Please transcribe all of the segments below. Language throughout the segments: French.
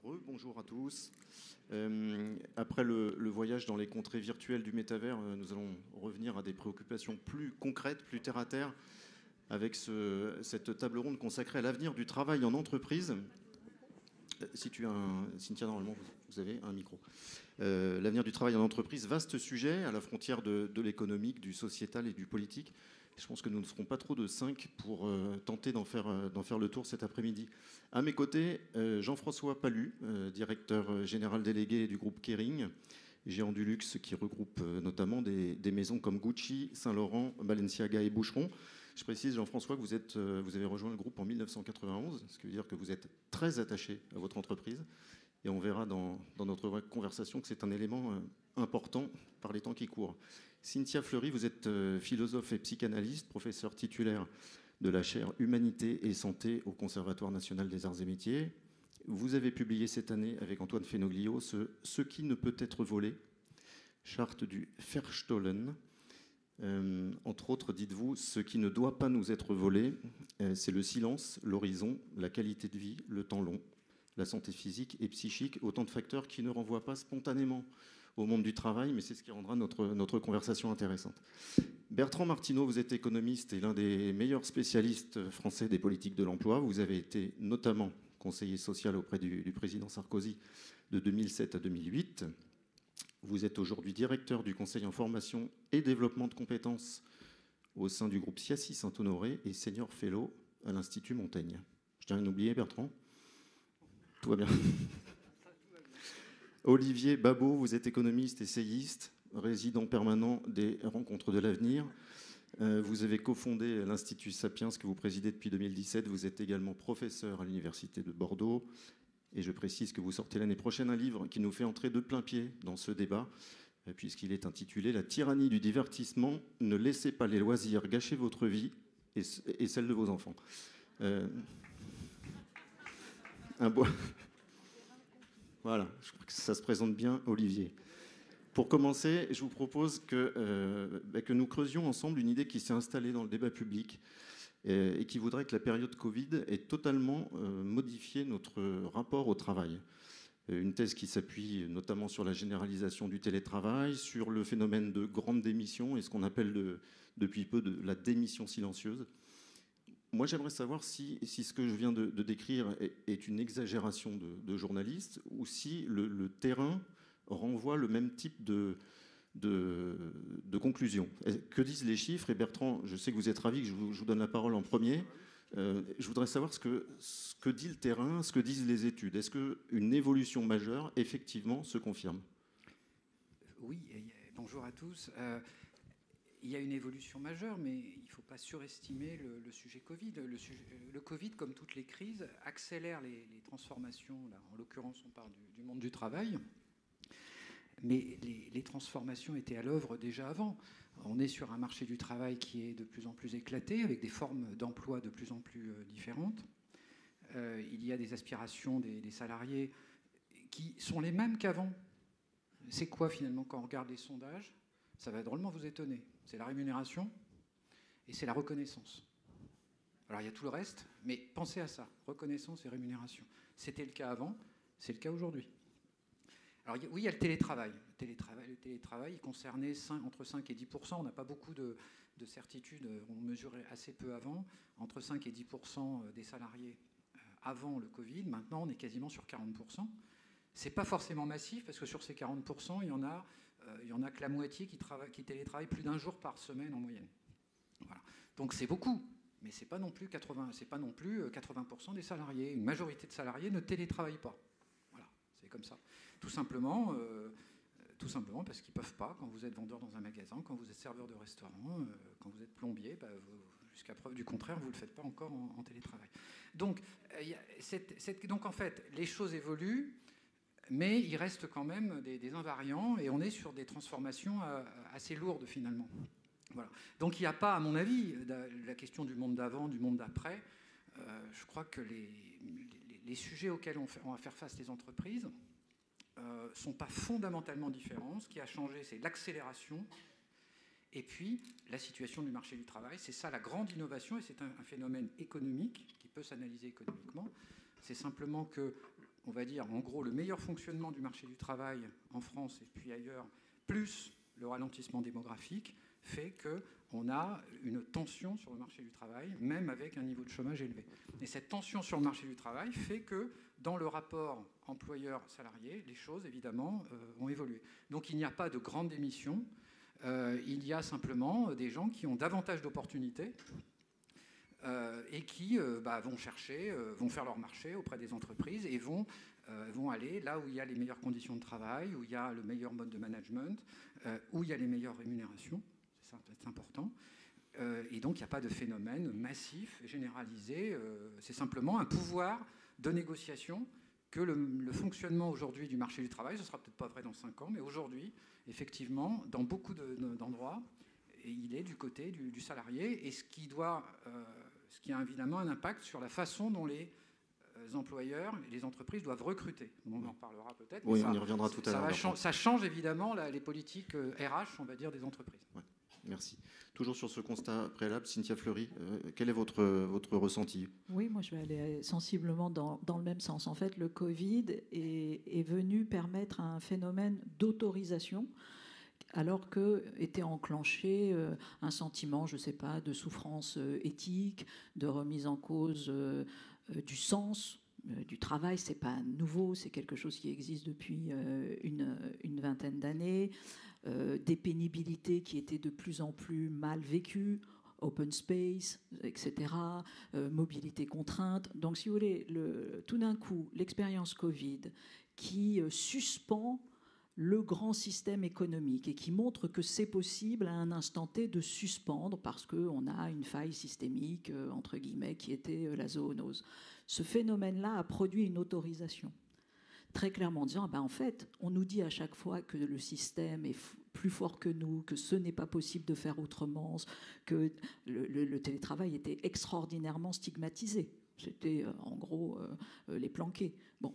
Bonjour à tous. Après le voyage dans les contrées virtuelles du métavers, nous allons revenir à des préoccupations plus concrètes, plus terre à terre, avec cette table ronde consacrée à l'avenir du travail en entreprise. Cynthia, normalement, vous avez un micro. L'avenir du travail en entreprise, vaste sujet à la frontière de l'économique, du sociétal et du politique. Je pense que nous ne serons pas trop de 5 pour tenter d'en faire le tour cet après-midi. À mes côtés, Jean-François Palu, directeur général délégué du groupe Kering, géant du luxe qui regroupe notamment des maisons comme Gucci, Saint-Laurent, Balenciaga et Boucheron. Je précise, Jean-François, que vous avez rejoint le groupe en 1991, ce qui veut dire que vous êtes très attaché à votre entreprise. Et on verra dans notre conversation que c'est un élément important par les temps qui courent. Cynthia Fleury, vous êtes philosophe et psychanalyste, professeur titulaire de la chaire Humanité et Santé au Conservatoire national des arts et métiers. Vous avez publié cette année avec Antoine Fenoglio Ce qui ne peut être volé, charte du Verstohlen. Entre autres, dites-vous, ce qui ne doit pas nous être volé, c'est le silence, l'horizon, la qualité de vie, le temps long, la santé physique et psychique, autant de facteurs qui ne renvoient pas spontanément au monde du travail, mais c'est ce qui rendra notre conversation intéressante. Bertrand Martineau, vous êtes économiste et l'un des meilleurs spécialistes français des politiques de l'emploi. Vous avez été notamment conseiller social auprès du président Sarkozy de 2007 à 2008. Vous êtes aujourd'hui directeur du Conseil en formation et développement de compétences au sein du groupe CIACI Saint-Honoré et senior fellow à l'Institut Montaigne. Je tiens à oublier, Bertrand. Tout va bien. Olivier Babot, vous êtes économiste, essayiste, résident permanent des Rencontres de l'avenir. Vous avez cofondé l'Institut Sapiens que vous présidez depuis 2017. Vous êtes également professeur à l'Université de Bordeaux. Et je précise que vous sortez l'année prochaine un livre qui nous fait entrer de plein pied dans ce débat, puisqu'il est intitulé « La tyrannie du divertissement. Ne laissez pas les loisirs gâcher votre vie et celle de vos enfants ». Voilà, je crois que ça se présente bien, Olivier. Pour commencer, je vous propose que nous creusions ensemble une idée qui s'est installée dans le débat public et qui voudrait que la période Covid ait totalement modifié notre rapport au travail. Une thèse qui s'appuie notamment sur la généralisation du télétravail, sur le phénomène de grande démission et ce qu'on appelle depuis peu de la démission silencieuse. Moi, j'aimerais savoir si ce que je viens de décrire est une exagération de journaliste ou si le terrain renvoie le même type de conclusion. Que disent les chiffres? Et Bertrand, je sais que vous êtes ravi que je vous donne la parole en premier. Je voudrais savoir ce que dit le terrain, ce que disent les études. Est-ce qu'une évolution majeure, effectivement, se confirme? Oui, bonjour à tous. Il y a une évolution majeure, mais il ne faut pas surestimer le sujet Covid. Le Covid, comme toutes les crises, accélère les transformations. Là, en l'occurrence, on parle du monde du travail. Mais les transformations étaient à l'œuvre déjà avant. On est sur un marché du travail qui est de plus en plus éclaté, avec des formes d'emploi de plus en plus différentes. Il y a des aspirations des salariés qui sont les mêmes qu'avant. C'est quoi finalement quand on regarde les sondages? Ça va drôlement vous étonner. C'est la rémunération et c'est la reconnaissance. Alors il y a tout le reste, mais pensez à ça, reconnaissance et rémunération. C'était le cas avant, c'est le cas aujourd'hui. Alors oui, il y a le télétravail. Le télétravail concernait entre 5 et 10%. On n'a pas beaucoup de certitudes, on mesurait assez peu avant. Entre 5 et 10% des salariés avant le Covid. Maintenant, on est quasiment sur 40%. Ce n'est pas forcément massif, parce que sur ces 40%, il y en a que la moitié qui télétravaille plus d'un jour par semaine en moyenne. Voilà. Donc c'est beaucoup, mais ce n'est pas non plus 80% des salariés. Une majorité de salariés ne télétravaillent pas. Voilà, c'est comme ça. Tout simplement parce qu'ils ne peuvent pas, quand vous êtes vendeur dans un magasin, quand vous êtes serveur de restaurant, quand vous êtes plombier, jusqu'à preuve du contraire, vous ne le faites pas encore en télétravail. Donc en fait, les choses évoluent, mais il reste quand même des invariants et on est sur des transformations assez lourdes finalement. Voilà. Donc il n'y a pas, à mon avis, la question du monde d'avant, du monde d'après. Je crois que les sujets auxquels on va faire face les entreprises ne sont pas fondamentalement différents. Ce qui a changé, c'est l'accélération et puis la situation du marché du travail. C'est ça la grande innovation et c'est un phénomène économique qui peut s'analyser économiquement. C'est simplement que on va dire, en gros, le meilleur fonctionnement du marché du travail en France et puis ailleurs, plus le ralentissement démographique, fait qu'on a une tension sur le marché du travail, même avec un niveau de chômage élevé. Et cette tension sur le marché du travail fait que dans le rapport employeur-salarié, les choses, évidemment, ont évolué. Donc il n'y a pas de grande démission, il y a simplement des gens qui ont davantage d'opportunités et qui vont chercher, vont faire leur marché auprès des entreprises et vont aller là où il y a les meilleures conditions de travail, où il y a le meilleur mode de management, où il y a les meilleures rémunérations. C'est important. Et donc, il n'y a pas de phénomène massif, généralisé. C'est simplement un pouvoir de négociation que le fonctionnement aujourd'hui du marché du travail, ce ne sera peut-être pas vrai dans 5 ans, mais aujourd'hui, effectivement, dans beaucoup d'endroits, il est du côté du salarié, et ce qui a évidemment un impact sur la façon dont les employeurs et les entreprises doivent recruter. On en reparlera peut-être. Oui, on y reviendra tout à l'heure. Ça change évidemment les politiques RH, on va dire, des entreprises. Ouais, merci. Toujours sur ce constat préalable, Cynthia Fleury, quel est votre ressenti ? Oui, moi je vais aller sensiblement dans le même sens. En fait, le Covid est venu permettre un phénomène d'autorisation, alors qu'était enclenché un sentiment, je ne sais pas, de souffrance éthique, de remise en cause du sens du travail. C'est pas nouveau, c'est quelque chose qui existe depuis une vingtaine d'années. Des pénibilités qui étaient de plus en plus mal vécues, open space, etc., mobilité contrainte. Donc, si vous voulez, tout d'un coup, l'expérience Covid qui suspend le grand système économique et qui montre que c'est possible à un instant T de suspendre parce qu'on a une faille systémique, entre guillemets, qui était la zoonose. Ce phénomène-là a produit une autorisation. Très clairement en disant, en fait, on nous dit à chaque fois que le système est plus fort que nous, que ce n'est pas possible de faire autrement, que le télétravail était extraordinairement stigmatisé. C'était en gros les planqués. Bon,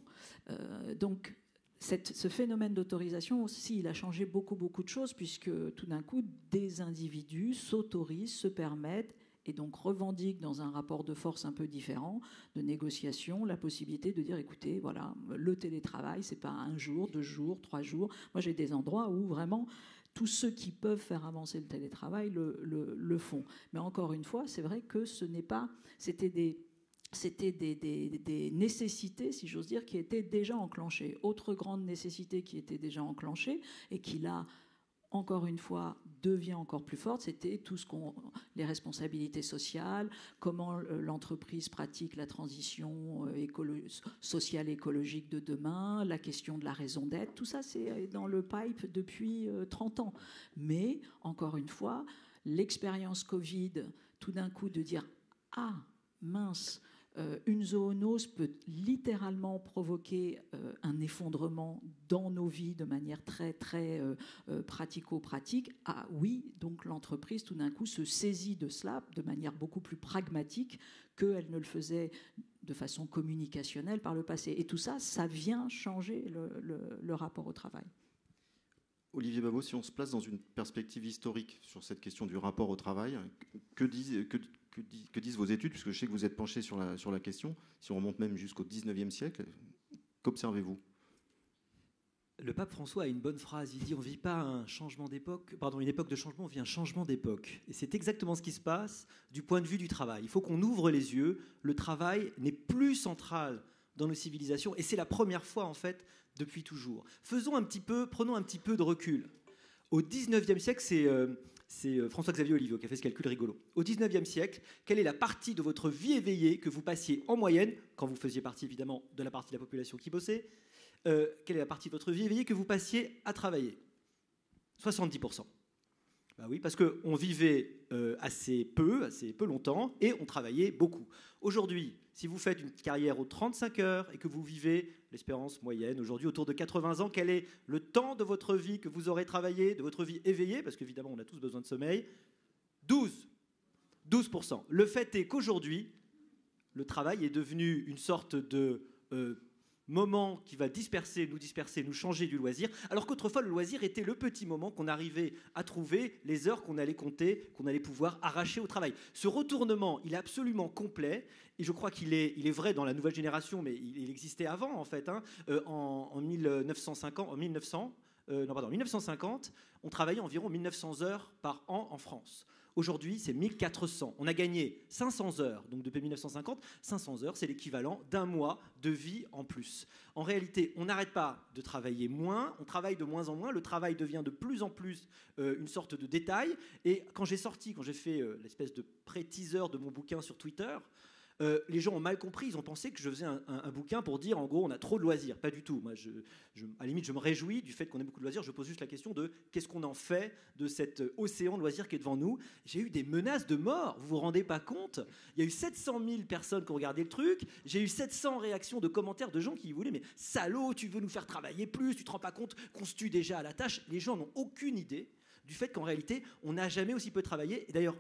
donc ce phénomène d'autorisation aussi, il a changé beaucoup de choses puisque tout d'un coup, des individus s'autorisent, se permettent et donc revendique dans un rapport de force un peu différent, de négociation, la possibilité de dire, écoutez, voilà, le télétravail, c'est pas 1 jour, 2 jours, 3 jours. Moi, j'ai des endroits où vraiment tous ceux qui peuvent faire avancer le télétravail le font. Mais encore une fois, c'est vrai que c'était des nécessités, si j'ose dire, qui étaient déjà enclenchées. Autre grande nécessité qui était déjà enclenchée et qui, là, encore une fois, devient encore plus forte, c'était les responsabilités sociales, comment l'entreprise pratique la transition sociale et écologique de demain, la question de la raison d'être, tout ça c'est dans le pipe depuis 30 ans. Mais, encore une fois, l'expérience Covid, tout d'un coup de dire « Ah, mince !» une zoonose peut littéralement provoquer un effondrement dans nos vies de manière très, très pratico-pratique. Ah oui, donc l'entreprise, tout d'un coup, se saisit de cela de manière beaucoup plus pragmatique qu'elle ne le faisait de façon communicationnelle par le passé. Et tout ça, ça vient changer le rapport au travail. Olivier Babot, si on se place dans une perspective historique sur cette question du rapport au travail, que disent vos études, puisque je sais que vous êtes penché sur la question, si on remonte même jusqu'au 19e siècle, qu'observez-vous ? Le pape François a une bonne phrase, il dit « on ne vit pas un changement d'époque, une époque de changement, on vit un changement d'époque ». Et c'est exactement ce qui se passe du point de vue du travail. Il faut qu'on ouvre les yeux, le travail n'est plus central dans nos civilisations, et c'est la première fois en fait depuis toujours. Prenons un petit peu de recul. Au 19e siècle, c'est François-Xavier Oliviot qui a fait ce calcul rigolo. Au 19e siècle, quelle est la partie de votre vie éveillée que vous passiez en moyenne, quand vous faisiez partie évidemment de la partie de la population qui bossait, quelle est la partie de votre vie éveillée que vous passiez à travailler ? 70%. Ben oui, parce qu'on vivait assez peu longtemps, et on travaillait beaucoup. Aujourd'hui, si vous faites une carrière aux 35 heures et que vous vivez l'espérance moyenne aujourd'hui autour de 80 ans, quel est le temps de votre vie que vous aurez travaillé, de votre vie éveillée, parce qu'évidemment on a tous besoin de sommeil ? 12%. Le fait est qu'aujourd'hui, le travail est devenu une sorte de moment qui va disperser, nous changer du loisir, alors qu'autrefois le loisir était le petit moment qu'on arrivait à trouver, les heures qu'on allait compter, qu'on allait pouvoir arracher au travail. Ce retournement, il est absolument complet, et je crois qu'il est vrai dans la nouvelle génération, mais il existait avant en fait. En 1950, on travaillait environ 1900 heures par an en France. Aujourd'hui, c'est 1400. On a gagné 500 heures. Donc depuis 1950, 500 heures, c'est l'équivalent d'un mois de vie en plus. En réalité, on n'arrête pas de travailler moins, on travaille de moins en moins, le travail devient de plus en plus une sorte de détail. Et quand j'ai fait l'espèce de pré-teaser de mon bouquin sur Twitter, les gens ont mal compris, ils ont pensé que je faisais un bouquin pour dire en gros on a trop de loisirs. Pas du tout. Moi, à la limite, je me réjouis du fait qu'on ait beaucoup de loisirs. Je pose juste la question de qu'est-ce qu'on en fait de cet océan de loisirs qui est devant nous. J'ai eu des menaces de mort, vous vous rendez pas compte? Il y a eu 700 000 personnes qui ont regardé le truc, j'ai eu 700 réactions de commentaires de gens qui voulaient mais salaud, tu veux nous faire travailler plus, tu te rends pas compte qu'on se tue déjà à la tâche. Les gens n'ont aucune idée du fait qu'en réalité on n'a jamais aussi peu travaillé. Et d'ailleurs,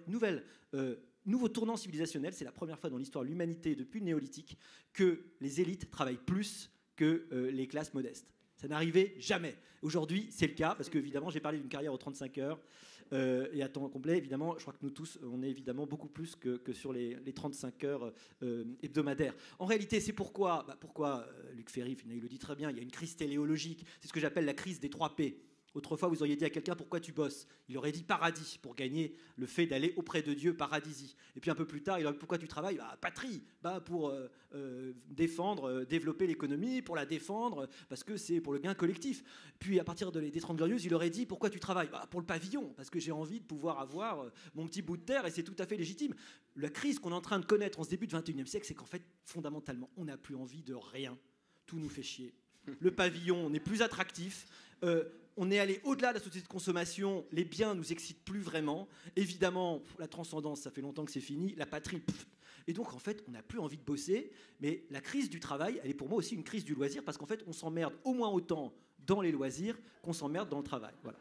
nouveau tournant civilisationnel, c'est la première fois dans l'histoire de l'humanité depuis le néolithique que les élites travaillent plus que les classes modestes. Ça n'arrivait jamais. Aujourd'hui, c'est le cas, parce que évidemment, j'ai parlé d'une carrière aux 35 heures et à temps complet. Évidemment, je crois que nous tous, on est évidemment beaucoup plus que sur les 35 heures hebdomadaires. En réalité, c'est pourquoi Luc Ferry, il le dit très bien, il y a une crise téléologique. C'est ce que j'appelle la crise des 3 P. Autrefois, vous auriez dit à quelqu'un « Pourquoi tu bosses ?» Il aurait dit « Paradis » pour gagner le fait d'aller auprès de Dieu, paradisi. Et puis un peu plus tard, il aurait dit « Pourquoi tu travailles ?» Patrie, pour développer l'économie, pour la défendre, parce que c'est pour le gain collectif. Puis à partir des 30 Glorieuses, il aurait dit « Pourquoi tu travailles ?» Pour le pavillon, parce que j'ai envie de pouvoir avoir mon petit bout de terre et c'est tout à fait légitime. La crise qu'on est en train de connaître en ce début du XXIe siècle, c'est qu'en fait, fondamentalement, on n'a plus envie de rien. Tout nous fait chier. Le pavillon n'est plus attractif. On est allé au-delà de la société de consommation, les biens nous excitent plus vraiment. Évidemment, la transcendance, ça fait longtemps que c'est fini. La patrie, Et donc, en fait, on n'a plus envie de bosser. Mais la crise du travail, elle est pour moi aussi une crise du loisir, parce qu'en fait, on s'emmerde au moins autant dans les loisirs qu'on s'emmerde dans le travail. Voilà.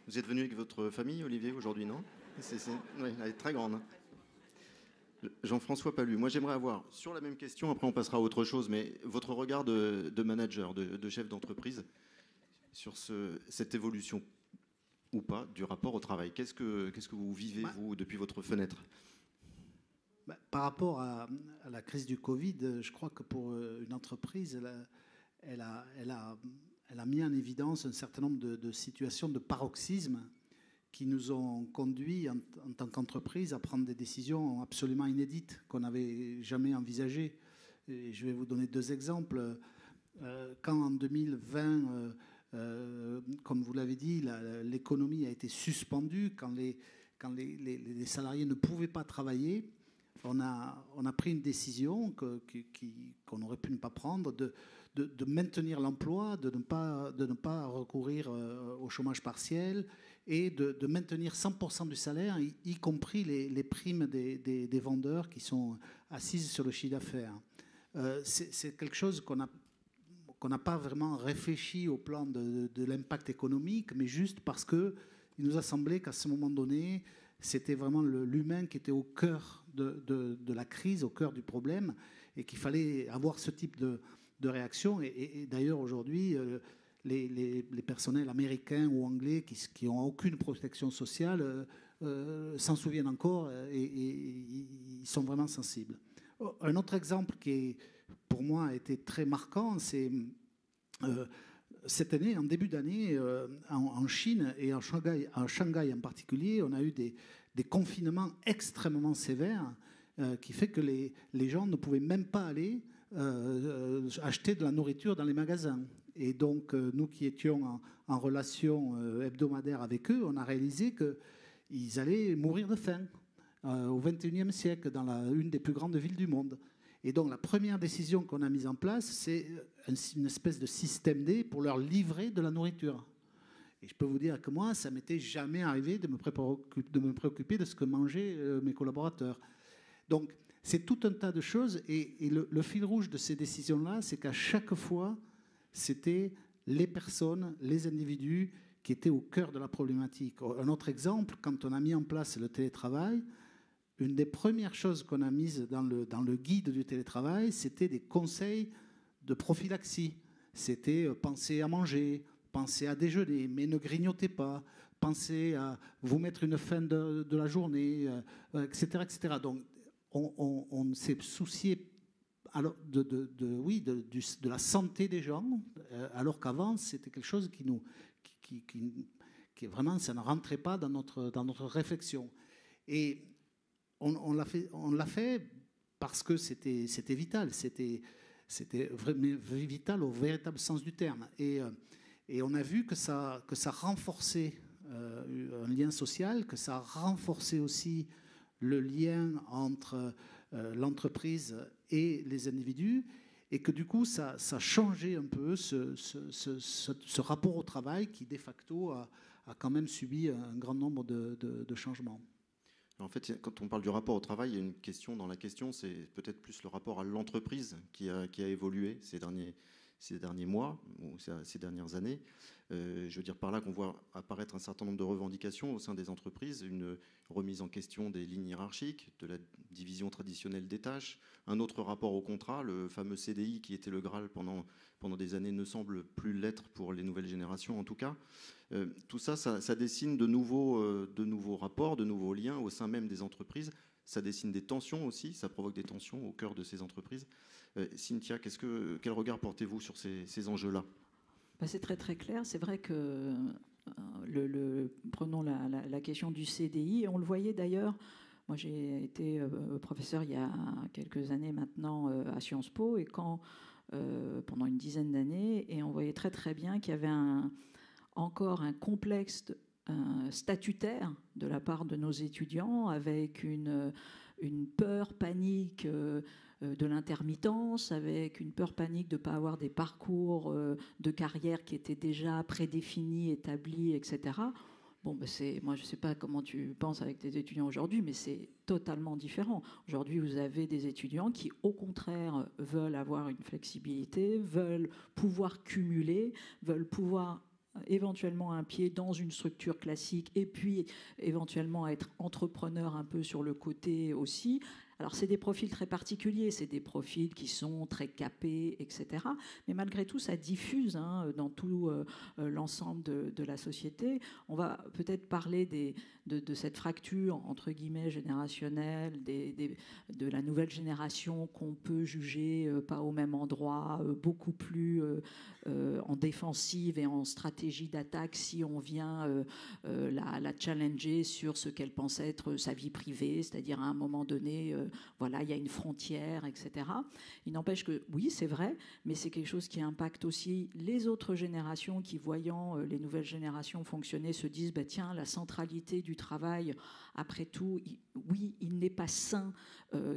Vous êtes venu avec votre famille, Olivier, aujourd'hui, non? Oui, elle est très grande. Jean-François Palus, moi j'aimerais avoir, sur la même question, après on passera à autre chose, mais votre regard de manager, de chef d'entreprise, sur cette évolution ou pas du rapport au travail. Qu'est-ce que vous vivez, vous, depuis votre fenêtre? Par rapport à la crise du Covid, je crois que pour une entreprise, elle a mis en évidence un certain nombre de situations de paroxysme qui nous ont conduits en tant qu'entreprise à prendre des décisions absolument inédites qu'on n'avait jamais envisagées. Et je vais vous donner 2 exemples. Quand en 2020, comme vous l'avez dit, l'économie a été suspendue, quand les salariés ne pouvaient pas travailler, on a pris une décision qu'on aurait pu ne pas prendre, de maintenir l'emploi, de ne pas recourir au chômage partiel et de maintenir 100% du salaire, y compris les primes des vendeurs qui sont assises sur le chiffre d'affaires. C'est quelque chose qu'on n'a pas vraiment réfléchi au plan de l'impact économique, mais juste parce qu'il nous a semblé qu'à ce moment donné, c'était vraiment l'humain qui était au cœur de la crise, au cœur du problème, et qu'il fallait avoir ce type de réaction. Et d'ailleurs, aujourd'hui, les personnels américains ou anglais qui n'ont aucune protection sociale s'en souviennent encore et ils sont vraiment sensibles. Un autre exemple qui, pour moi, a été très marquant, c'est cette année, en début d'année, en Chine et en Shanghai en particulier, on a eu des confinements extrêmement sévères qui fait que les gens ne pouvaient même pas aller acheter de la nourriture dans les magasins. Et donc, nous qui étions en relation hebdomadaire avec eux, on a réalisé qu'ils allaient mourir de faim au XXIe siècle, dans une des plus grandes villes du monde. Et donc, la première décision qu'on a mise en place, c'est une espèce de système D pour leur livrer de la nourriture. Et je peux vous dire que moi, ça m'était jamais arrivé de me préoccuper de ce que mangeaient mes collaborateurs. Donc, c'est tout un tas de choses. Et le fil rouge de ces décisions-là, c'est qu'à chaque fois, c'était les personnes, les individus qui était au cœur de la problématique. Un autre exemple, quand on a mis en place le télétravail, une des premières choses qu'on a mises dans le guide du télétravail, c'était des conseils de prophylaxie. C'était penser à manger, penser à déjeuner, mais ne grignotez pas, pensez à vous mettre une fin de la journée, etc., etc. Donc, on s'est soucié alors de la santé des gens, alors qu'avant, c'était quelque chose qui vraiment, ça ne rentrait pas dans notre réflexion. Et on l'a fait parce que c'était vital, c'était vraiment vital au véritable sens du terme. Et on a vu que ça renforçait un lien social, que ça renforçait aussi le lien entre l'entreprise et les individus, et que du coup, ça changeait un peu ce rapport au travail qui, de facto, a quand même subi un grand nombre de changements. En fait, quand on parle du rapport au travail, il y a une question dans la question, c'est peut-être plus le rapport à l'entreprise qui a évolué ces derniers mois ou ces dernières années. Je veux dire par là qu'on voit apparaître un certain nombre de revendications au sein des entreprises, une remise en question des lignes hiérarchiques, de la division traditionnelle des tâches, un autre rapport au contrat, le fameux CDI qui était le Graal pendant des années ne semble plus l'être pour les nouvelles générations en tout cas. Tout ça dessine de nouveaux rapports, de nouveaux liens au sein même des entreprises. Ça dessine des tensions aussi, ça provoque des tensions au cœur de ces entreprises. Cynthia, quel regard portez-vous sur ces enjeux-là ? C'est très très clair. C'est vrai que prenons la question du CDI. On le voyait d'ailleurs. Moi, j'ai été professeur il y a quelques années maintenant à Sciences Po, et pendant une dizaine d'années, et on voyait très très bien qu'il y avait encore un complexe statutaire de la part de nos étudiants, avec une peur, panique de l'intermittence, avec une peur, panique de ne pas avoir des parcours de carrière qui étaient déjà prédéfinis, établis, etc. Bon, moi, je ne sais pas comment tu penses avec tes étudiants aujourd'hui, mais c'est totalement différent. Aujourd'hui, vous avez des étudiants qui, au contraire, veulent avoir une flexibilité, veulent pouvoir cumuler, veulent pouvoir éventuellement un pied dans une structure classique, et puis éventuellement être entrepreneur un peu sur le côté aussi. Alors, c'est des profils très particuliers, c'est des profils qui sont très capés, etc. Mais malgré tout, ça diffuse dans tout l'ensemble de la société. On va peut-être parler de cette fracture, entre guillemets, générationnelle, de la nouvelle génération qu'on peut juger pas au même endroit, beaucoup plus en défensive et en stratégie d'attaque si on vient la challenger sur ce qu'elle pense être sa vie privée, c'est-à-dire à un moment donné, voilà, il y a une frontière, etc. Il n'empêche que, oui, c'est vrai, mais c'est quelque chose qui impacte aussi les autres générations qui, voyant les nouvelles générations fonctionner, se disent, tiens, la centralité du travail, après tout, oui, il n'est pas sain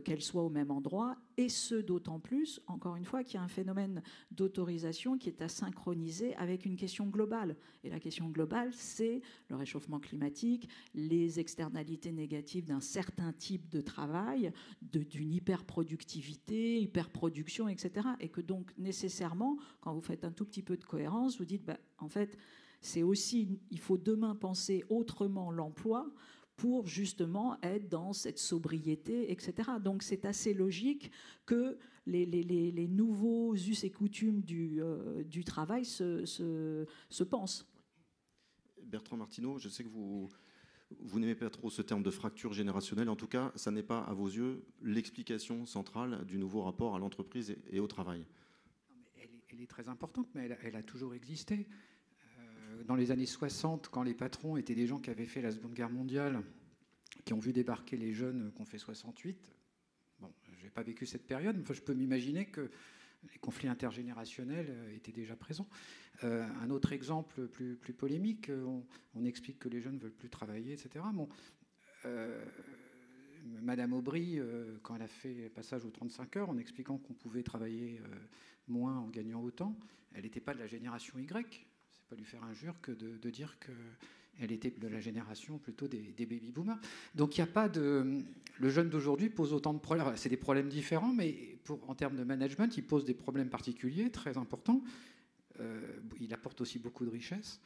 qu'elle soit au même endroit, et ce, d'autant plus, encore une fois, qu'il y a un phénomène d'autorisation qui est à synchroniser avec une question globale. Et la question globale, c'est le réchauffement climatique, les externalités négatives d'un certain type de travail, d'une hyperproductivité, hyperproduction, etc. Et que donc, nécessairement, quand vous faites un tout petit peu de cohérence, vous dites, en fait, c'est aussi, il faut demain penser autrement l'emploi pour justement être dans cette sobriété, etc. Donc c'est assez logique que les nouveaux us et coutumes du travail se pensent. Bertrand Martineau, je sais que vous n'aimez pas trop ce terme de fracture générationnelle. En tout cas, ça n'est pas, à vos yeux, l'explication centrale du nouveau rapport à l'entreprise et au travail. Non, mais elle est très importante, mais elle a toujours existé. Dans les années 60, quand les patrons étaient des gens qui avaient fait la Seconde Guerre mondiale, qui ont vu débarquer les jeunes qui ont fait 68, bon, je n'ai pas vécu cette période, mais je peux m'imaginer que les conflits intergénérationnels étaient déjà présents. Un autre exemple plus polémique, on explique que les jeunes ne veulent plus travailler, etc. Bon, Madame Aubry, quand elle a fait passage aux 35 heures, en expliquant qu'on pouvait travailler moins en gagnant autant, elle n'était pas de la génération Y. C'est pas lui faire injure que de dire qu'elle était de la génération plutôt des baby-boomers. Donc il n'y a pas de... Le jeune d'aujourd'hui pose autant de problèmes. C'est des problèmes différents, mais en termes de management, il pose des problèmes particuliers, très importants. Il apporte aussi beaucoup de richesse.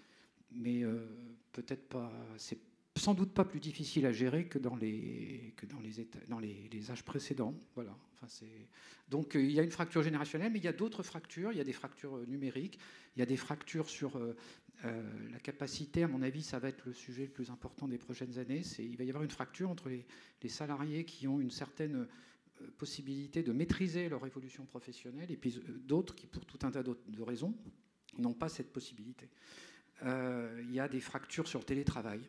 mais peut-être pas. C'est sans doute pas plus difficile à gérer que dans les âges précédents. Voilà. Enfin, donc il y a une fracture générationnelle, mais il y a d'autres fractures. Il y a des fractures numériques, il y a des fractures sur la capacité. À mon avis, ça va être le sujet le plus important des prochaines années. Il va y avoir une fracture entre les salariés qui ont une certaine possibilité de maîtriser leur évolution professionnelle et puis d'autres qui, pour tout un tas de raisons, n'ont pas cette possibilité. Il y a des fractures sur le télétravail.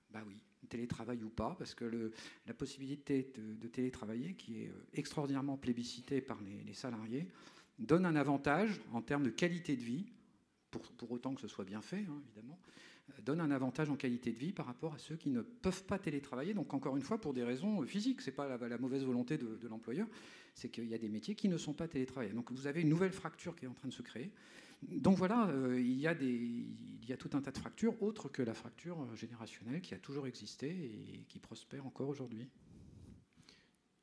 Ben oui, télétravail ou pas, parce que la possibilité de télétravailler, qui est extraordinairement plébiscitée par les salariés, donne un avantage en termes de qualité de vie, pour autant que ce soit bien fait, hein, évidemment, donne un avantage en qualité de vie par rapport à ceux qui ne peuvent pas télétravailler. Donc encore une fois, pour des raisons physiques, ce n'est pas la mauvaise volonté de l'employeur, c'est qu'il y a des métiers qui ne sont pas télétravaillés. Donc vous avez une nouvelle fracture qui est en train de se créer. Donc voilà, il y a tout un tas de fractures autres que la fracture générationnelle qui a toujours existé et qui prospère encore aujourd'hui.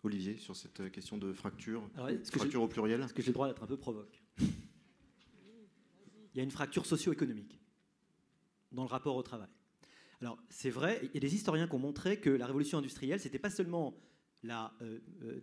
Olivier, sur cette question de fracture, Alors, fracture au pluriel. Est-ce que j'ai le droit d'être un peu provoque? Il y a une fracture socio-économique dans le rapport au travail. Alors c'est vrai, il y a des historiens qui ont montré que la révolution industrielle, c'était pas seulement la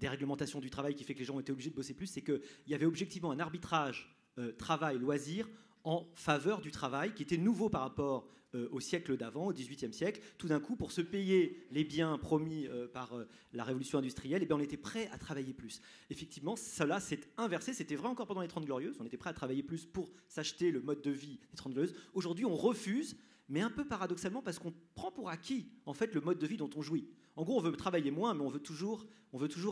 déréglementation du travail qui fait que les gens étaient obligés de bosser plus, c'est qu'il y avait objectivement un arbitrage travail-loisir en faveur du travail qui était nouveau par rapport au siècle d'avant, au XVIIIe siècle. Tout d'un coup, pour se payer les biens promis par la révolution industrielle, on était prêt à travailler plus. Effectivement, cela s'est inversé. C'était vrai encore pendant les 30 Glorieuses. On était prêt à travailler plus pour s'acheter le mode de vie des 30 Glorieuses. Aujourd'hui, on refuse, mais un peu paradoxalement parce qu'on prend pour acquis en fait le mode de vie dont on jouit. En gros, on veut travailler moins, mais on veut toujours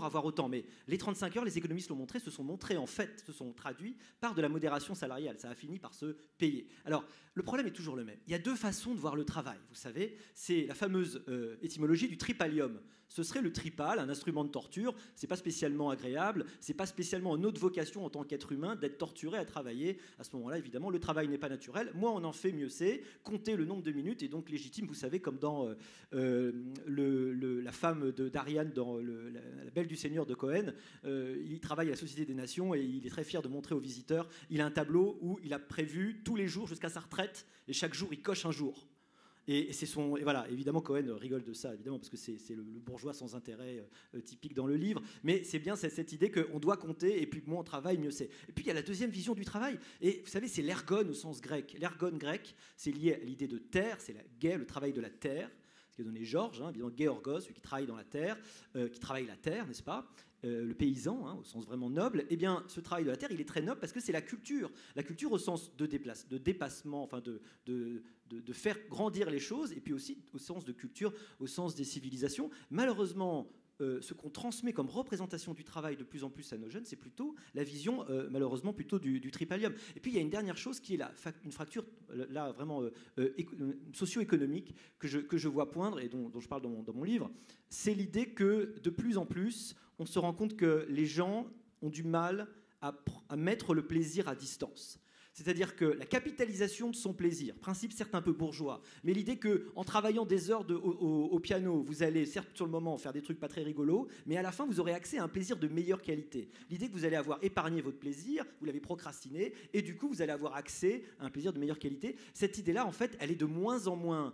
avoir autant. Mais les 35 heures, les économistes l'ont montré, se sont traduits par de la modération salariale. Ça a fini par se payer. Alors, le problème est toujours le même. Il y a deux façons de voir le travail. Vous savez, c'est la fameuse étymologie du tripalium. Ce serait le tripale, un instrument de torture. C'est pas spécialement agréable. C'est pas spécialement notre vocation en tant qu'être humain d'être torturé à travailler. À ce moment-là, évidemment, le travail n'est pas naturel. Moins on en fait, mieux c'est. Compter le nombre de minutes est donc légitime. Vous savez, comme dans la femme d'Ariane dans La Belle du Seigneur de Cohen, il travaille à la Société des Nations et il est très fier de montrer aux visiteurs, il a un tableau où il a prévu tous les jours jusqu'à sa retraite et chaque jour il coche un jour. Et voilà, évidemment Cohen rigole de ça, évidemment, parce que c'est le bourgeois sans intérêt typique dans le livre, mais c'est bien cette idée qu'on doit compter, et puis moins on travaille, mieux c'est. Et puis il y a la deuxième vision du travail, et vous savez, c'est l'ergone au sens grec. L'ergone grec, c'est lié à l'idée de terre, c'est le travail de la terre, ce qu'a donné Georges, évidemment, Géorgos, celui qui travaille dans la terre, qui travaille la terre, n'est-ce pas, le paysan, au sens vraiment noble. Eh bien, ce travail de la terre, il est très noble parce que c'est la culture au sens de dépassement, enfin de faire grandir les choses, et puis aussi au sens de culture, au sens des civilisations. Malheureusement, ce qu'on transmet comme représentation du travail de plus en plus à nos jeunes, c'est plutôt la vision, malheureusement, plutôt du tripalium. Et puis il y a une dernière chose qui est une fracture là vraiment socio-économique que je vois poindre et dont je parle dans mon livre. C'est l'idée que de plus en plus, on se rend compte que les gens ont du mal à mettre le plaisir à distance. C'est-à-dire que la capitalisation de son plaisir, principe certes un peu bourgeois, mais l'idée qu'en travaillant des heures au piano, vous allez certes sur le moment faire des trucs pas très rigolos, mais à la fin vous aurez accès à un plaisir de meilleure qualité. L'idée que vous allez avoir épargné votre plaisir, vous l'avez procrastiné, et du coup vous allez avoir accès à un plaisir de meilleure qualité. Cette idée-là, en fait, elle est de moins en moins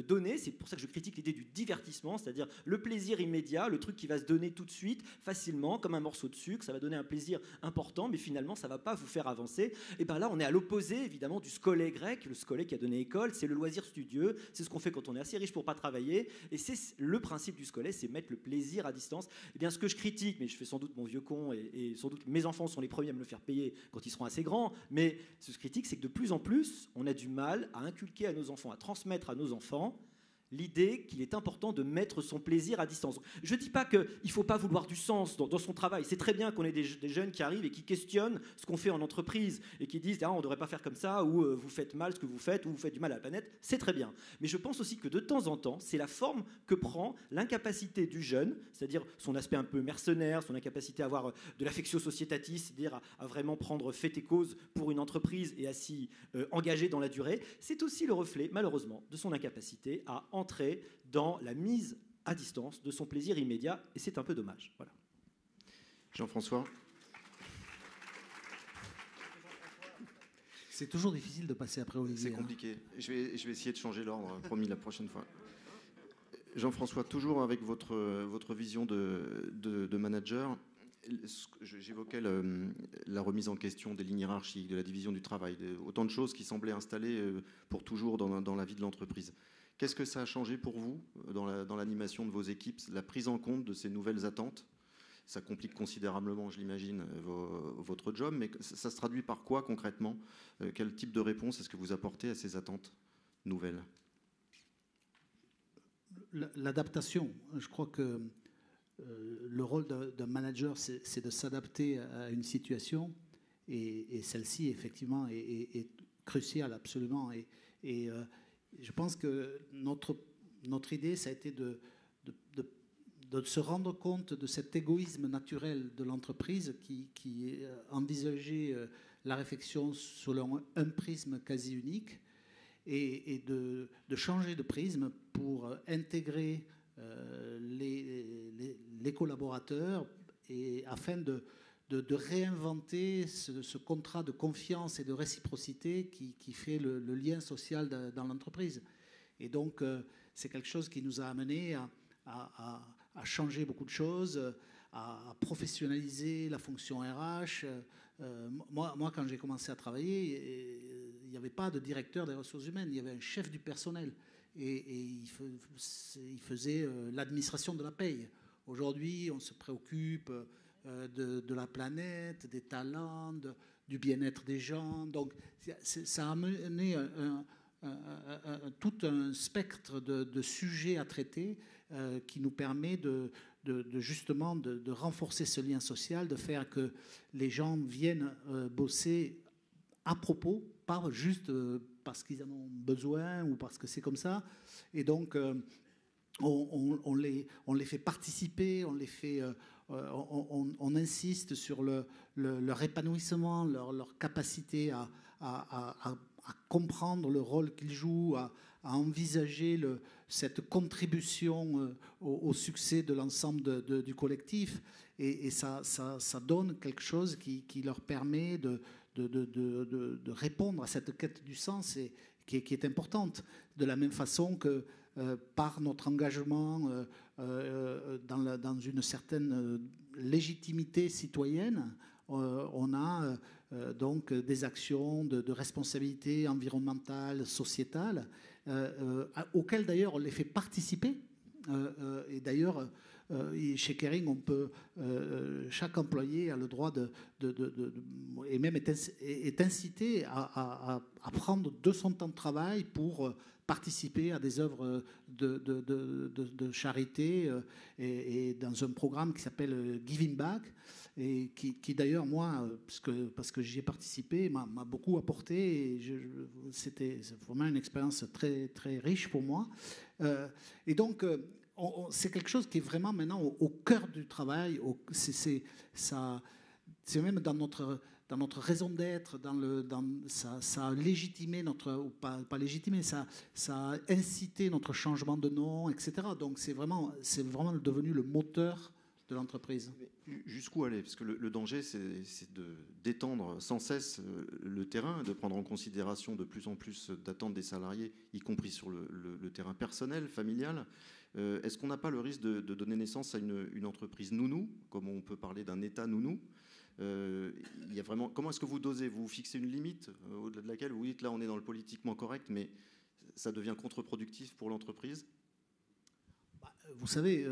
donnée. C'est pour ça que je critique l'idée du divertissement, c'est-à-dire le plaisir immédiat, le truc qui va se donner tout de suite, facilement, comme un morceau de sucre, ça va donner un plaisir important, mais finalement ça ne va pas vous faire avancer. Et bien là, on est à l'opposé, évidemment, du scolé grec. Le scolé qui a donné école, c'est le loisir studieux, c'est ce qu'on fait quand on est assez riche pour pas travailler, et c'est le principe du scolé, c'est mettre le plaisir à distance. Et bien ce que je critique, mais je fais sans doute mon vieux con, et sans doute mes enfants sont les premiers à me le faire payer quand ils seront assez grands, mais ce que je critique, c'est que de plus en plus, on a du mal à inculquer à nos enfants, à transmettre à nos enfants l'idée qu'il est important de mettre son plaisir à distance. Je ne dis pas qu'il ne faut pas vouloir du sens dans son travail. C'est très bien qu'on ait des jeunes qui arrivent et qui questionnent ce qu'on fait en entreprise et qui disent on ne devrait pas faire comme ça, ou vous faites mal ce que vous faites, ou vous faites du mal à la planète. C'est très bien. Mais je pense aussi que de temps en temps, c'est la forme que prend l'incapacité du jeune, c'est-à-dire son aspect un peu mercenaire, son incapacité à avoir de l'affectio societatis, c'est-à-dire à vraiment prendre fait et cause pour une entreprise et à s'y engager dans la durée. C'est aussi le reflet, malheureusement, de son incapacité à entrer dans la mise à distance de son plaisir immédiat, et c'est un peu dommage. Voilà. Jean-François. C'est toujours difficile de passer après Olivier. C'est compliqué. Je vais essayer de changer l'ordre, promis, la prochaine fois. Jean-François, toujours avec votre vision de manager, j'évoquais la remise en question des lignes hiérarchiques, de la division du travail, autant de choses qui semblaient installées pour toujours dans la vie de l'entreprise. Qu'est-ce que ça a changé pour vous dans l'animation de vos équipes, la prise en compte de ces nouvelles attentes? Ça complique considérablement, je l'imagine, votre job, mais ça se traduit par quoi concrètement? Quel type de réponse est-ce que vous apportez à ces attentes nouvelles? L'adaptation. Je crois que le rôle d'un manager, c'est de s'adapter à une situation, et celle-ci, effectivement, est cruciale, absolument. Et je pense que notre idée, ça a été de se rendre compte de cet égoïsme naturel de l'entreprise qui envisageait la réflexion selon un prisme quasi unique, et de changer de prisme pour intégrer les collaborateurs, et afin de réinventer ce contrat de confiance et de réciprocité qui fait le lien social dans l'entreprise. Et donc, c'est quelque chose qui nous a amené à changer beaucoup de choses, à professionnaliser la fonction RH. Moi, quand j'ai commencé à travailler, il n'y avait pas de directeur des ressources humaines, il y avait un chef du personnel. Et il faisait l'administration de la paye. Aujourd'hui, on se préoccupe de la planète, des talents, du bien-être des gens. Donc, ça a amené tout un spectre de sujets à traiter qui nous permet justement de renforcer ce lien social, de faire que les gens viennent bosser à propos, pas juste parce qu'ils en ont besoin ou parce que c'est comme ça. Et donc, on les fait participer, on insiste sur leur épanouissement, leur capacité à comprendre le rôle qu'ils jouent, à envisager cette contribution au succès de l'ensemble du collectif. Et ça donne quelque chose qui leur permet de répondre à cette quête du sens, et qui est importante. De la même façon que par notre engagement dans une certaine légitimité citoyenne, on a donc des actions de responsabilité environnementale, sociétale, auxquelles d'ailleurs on les fait participer. Et d'ailleurs, chez Kering, chaque employé a le droit et même est incité à prendre de son temps de travail pour participer à des œuvres de charité, et dans un programme qui s'appelle Giving Back, et qui d'ailleurs, moi, parce que j'y ai participé, m'a beaucoup apporté, et c'était vraiment une expérience très, très riche pour moi. Et donc, c'est quelque chose qui est vraiment maintenant au cœur du travail. C'est même dans notre raison d'être, ça a légitimé ou pas légitimé, ça a incité notre changement de nom, etc. Donc c'est vraiment devenu le moteur de l'entreprise. Jusqu'où aller? Parce que le danger, c'est d'étendre sans cesse le terrain, de prendre en considération de plus en plus d'attentes des salariés, y compris sur le terrain personnel, familial. Est-ce qu'on n'a pas le risque de donner naissance à une entreprise nounou, comme on peut parler d'un État nounou? Il y a vraiment, comment est-ce que vous dosez? Vous fixez une limite au-delà de laquelle vous dites là on est dans le politiquement correct, mais ça devient contre-productif pour l'entreprise? Vous savez,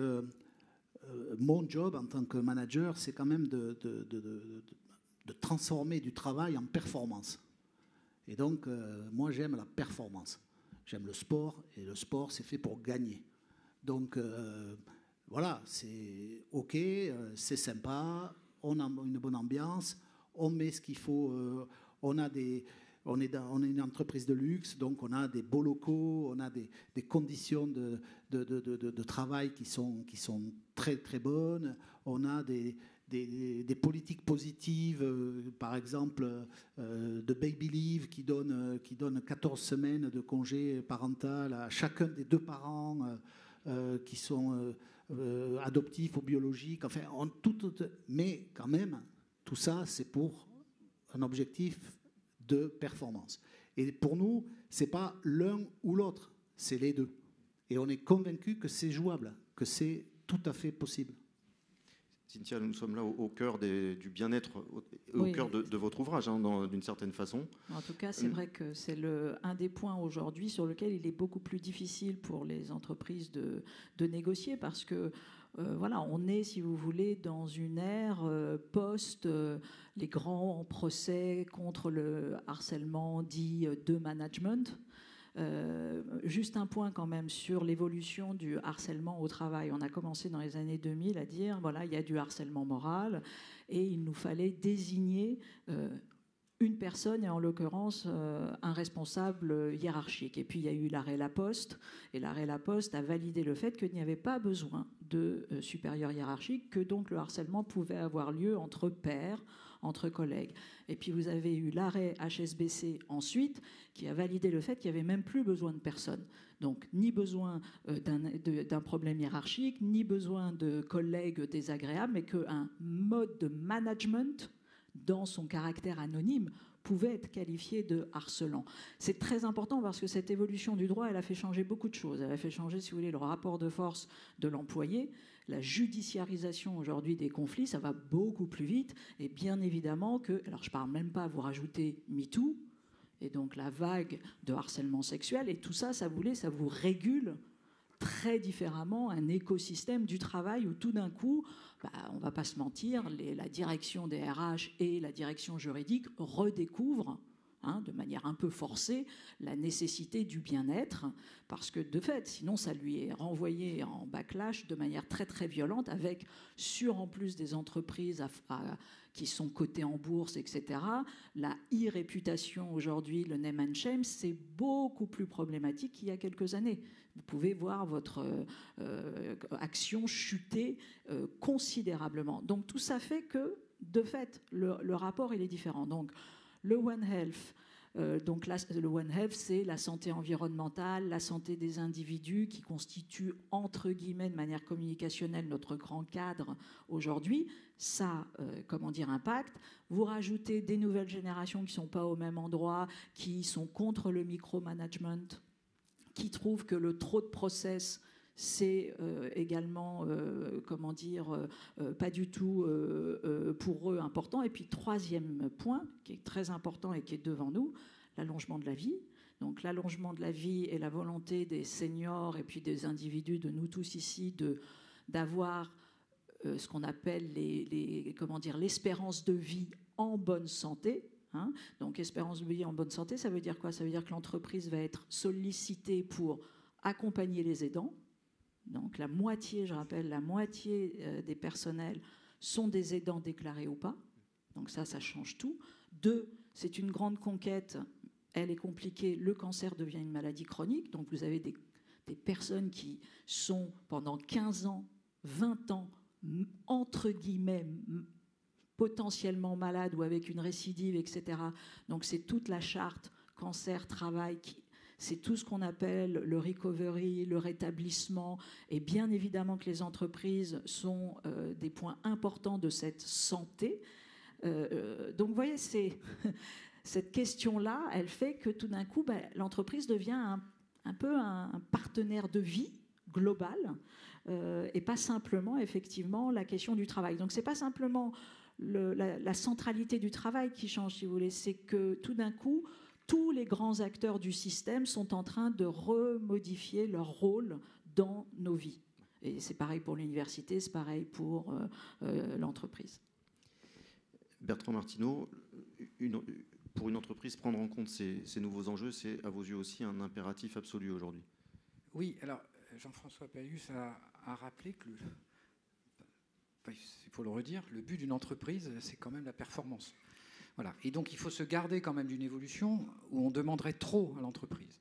mon job en tant que manager, c'est quand même de transformer du travail en performance. Et donc, moi, j'aime la performance. J'aime le sport, et le sport, c'est fait pour gagner. Donc, voilà, c'est OK, c'est sympa, on a une bonne ambiance, on met ce qu'il faut, on est une entreprise de luxe, donc on a des beaux locaux, on a des conditions de travail qui sont très très bonnes, on a des politiques positives, par exemple de baby leave qui donne 14 semaines de congé parental à chacun des deux parents qui sont adoptifs ou biologiques, enfin, mais quand même, tout ça, c'est pour un objectif de performance. Et pour nous, ce n'est pas l'un ou l'autre, c'est les deux. Et on est convaincu que c'est jouable, que c'est tout à fait possible. Cynthia, nous sommes là au cœur du bien-être, au cœur de votre ouvrage, d'une certaine façon. En tout cas, c'est vrai que c'est un des points aujourd'hui sur lequel il est beaucoup plus difficile pour les entreprises de négocier, parce que voilà, on est, si vous voulez, dans une ère post les grands procès contre le harcèlement dit de management. Juste un point quand même sur l'évolution du harcèlement au travail. On a commencé dans les années 2000 à dire, voilà, il y a du harcèlement moral et il nous fallait désigner une personne, et en l'occurrence un responsable hiérarchique. Et puis il y a eu l'arrêt Laposte, et l'arrêt Laposte a validé le fait qu'il n'y avait pas besoin de supérieur hiérarchique, que donc le harcèlement pouvait avoir lieu entre pairs, entre collègues. Et puis vous avez eu l'arrêt HSBC ensuite, qui a validé le fait qu'il n'y avait même plus besoin de personne. Donc ni besoin d'un problème hiérarchique, ni besoin de collègues désagréables, mais qu'un mode de management, dans son caractère anonyme, pouvait être qualifié de harcelant. C'est très important parce que cette évolution du droit, elle a fait changer beaucoup de choses. Elle a fait changer, si vous voulez, le rapport de force de l'employé, la judiciarisation aujourd'hui des conflits, ça va beaucoup plus vite. Et bien évidemment que, alors je ne parle même pas à vous rajouter MeToo, et donc la vague de harcèlement sexuel, et tout ça, ça vous régule très différemment un écosystème du travail où tout d'un coup, on ne va pas se mentir, la direction des RH et la direction juridique redécouvrent de manière un peu forcée la nécessité du bien-être, parce que de fait, sinon ça lui est renvoyé en backlash de manière très très violente, avec en plus des entreprises qui sont cotées en bourse, etc. La e-réputation aujourd'hui, le name and shame, c'est beaucoup plus problématique qu'il y a quelques années. Vous pouvez voir votre action chuter considérablement. Donc tout ça fait que, de fait, le rapport il est différent. Donc le One Health, le One Health, c'est la santé environnementale, la santé des individus qui constitue, entre guillemets, de manière communicationnelle, notre grand cadre aujourd'hui. Ça, impacte. Vous rajoutez des nouvelles générations qui ne sont pas au même endroit, qui sont contre le micromanagement, qui trouvent que le trop de process, c'est également, pas du tout pour eux important. Et puis, troisième point, qui est très important et qui est devant nous, l'allongement de la vie. Donc, l'allongement de la vie et la volonté des seniors et puis des individus, de nous tous ici, d'avoir ce qu'on appelle l'espérance de vie en bonne santé. Donc, espérance de vie en bonne santé, ça veut dire quoi? Ça veut dire que l'entreprise va être sollicitée pour accompagner les aidants. Donc la moitié des personnels sont des aidants déclarés ou pas. Donc ça change tout. 2, c'est une grande conquête. Elle est compliquée. Le cancer devient une maladie chronique. Donc vous avez des personnes qui sont pendant 15 ans, 20 ans, entre guillemets, potentiellement malades ou avec une récidive, etc. Donc c'est toute la charte cancer, travail c'est tout ce qu'on appelle le recovery, le rétablissement, et bien évidemment que les entreprises sont des points importants de cette santé. Donc vous voyez, cette question-là, elle fait que tout d'un coup, l'entreprise devient un peu un partenaire de vie global, et pas simplement, effectivement, la question du travail. Donc c'est pas simplement la centralité du travail qui change, si vous voulez, c'est que tout d'un coup, tous les grands acteurs du système sont en train de remodifier leur rôle dans nos vies. Et c'est pareil pour l'université, c'est pareil pour l'entreprise. Bertrand Martineau, pour une entreprise, prendre en compte ces nouveaux enjeux, c'est à vos yeux aussi un impératif absolu aujourd'hui? Oui, alors Jean-François Payus a rappelé que, il faut le redire, le but d'une entreprise, c'est quand même la performance. Voilà. Et donc, il faut se garder quand même d'une évolution où on demanderait trop à l'entreprise.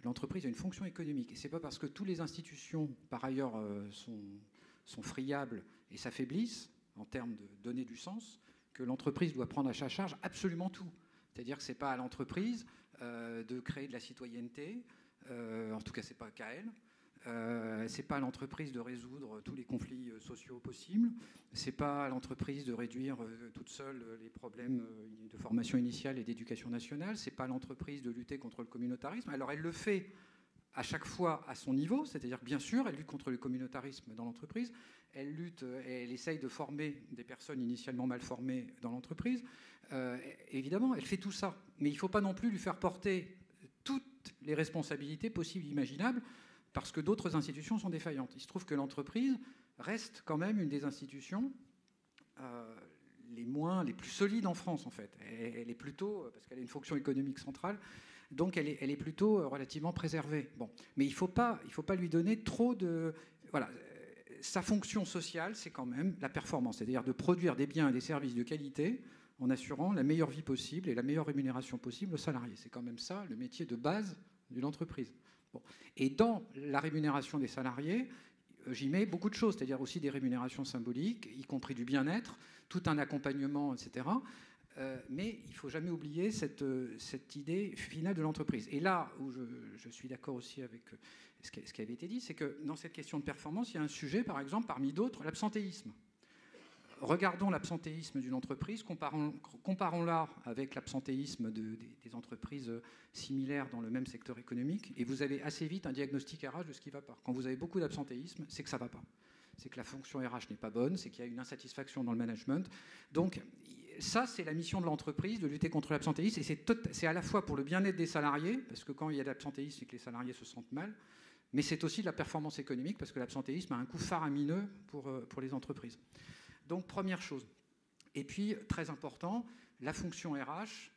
L'entreprise a une fonction économique. Et ce n'est pas parce que toutes les institutions, par ailleurs, sont friables et s'affaiblissent en termes de donner du sens, que l'entreprise doit prendre à sa charge absolument tout. C'est-à-dire que ce n'est pas à l'entreprise de créer de la citoyenneté, en tout cas, ce n'est pas qu'à elle, C'est pas à l'entreprise de résoudre tous les conflits sociaux possibles. C'est pas à l'entreprise de réduire toute seule les problèmes de formation initiale et d'éducation nationale. C'est pas à l'entreprise de lutter contre le communautarisme. Alors elle le fait à chaque fois à son niveau, c'est-à-dire que bien sûr, elle lutte contre le communautarisme dans l'entreprise. Elle essaye de former des personnes initialement mal formées dans l'entreprise. Évidemment, elle fait tout ça, mais il ne faut pas non plus lui faire porter toutes les responsabilités possibles et imaginables, parce que d'autres institutions sont défaillantes. Il se trouve que l'entreprise reste quand même une des institutions les plus solides en France, en fait. Elle est plutôt, parce qu'elle a une fonction économique centrale, donc elle est plutôt relativement préservée. Bon. Mais il ne faut pas lui donner trop de... Voilà. Sa fonction sociale, c'est quand même la performance, c'est-à-dire de produire des biens et des services de qualité en assurant la meilleure vie possible et la meilleure rémunération possible aux salariés. C'est quand même ça le métier de base d'une entreprise. Bon. Et dans la rémunération des salariés, j'y mets beaucoup de choses, c'est-à-dire aussi des rémunérations symboliques, y compris du bien-être, tout un accompagnement, etc. Mais il ne faut jamais oublier cette idée finale de l'entreprise. Et là où je suis d'accord aussi avec ce qui avait été dit, c'est que dans cette question de performance, il y a un sujet, par exemple, parmi d'autres, l'absentéisme. Regardons l'absentéisme d'une entreprise, comparons-la avec l'absentéisme des entreprises similaires dans le même secteur économique, et vous avez assez vite un diagnostic RH de ce qui ne va pas. Quand vous avez beaucoup d'absentéisme, c'est que ça ne va pas. C'est que la fonction RH n'est pas bonne, c'est qu'il y a une insatisfaction dans le management. Donc ça, c'est la mission de l'entreprise, de lutter contre l'absentéisme, et c'est à la fois pour le bien-être des salariés, parce que quand il y a de l'absentéisme, c'est que les salariés se sentent mal, mais c'est aussi de la performance économique, parce que l'absentéisme a un coût faramineux pour les entreprises. Donc, première chose. Et puis, très important, la fonction RH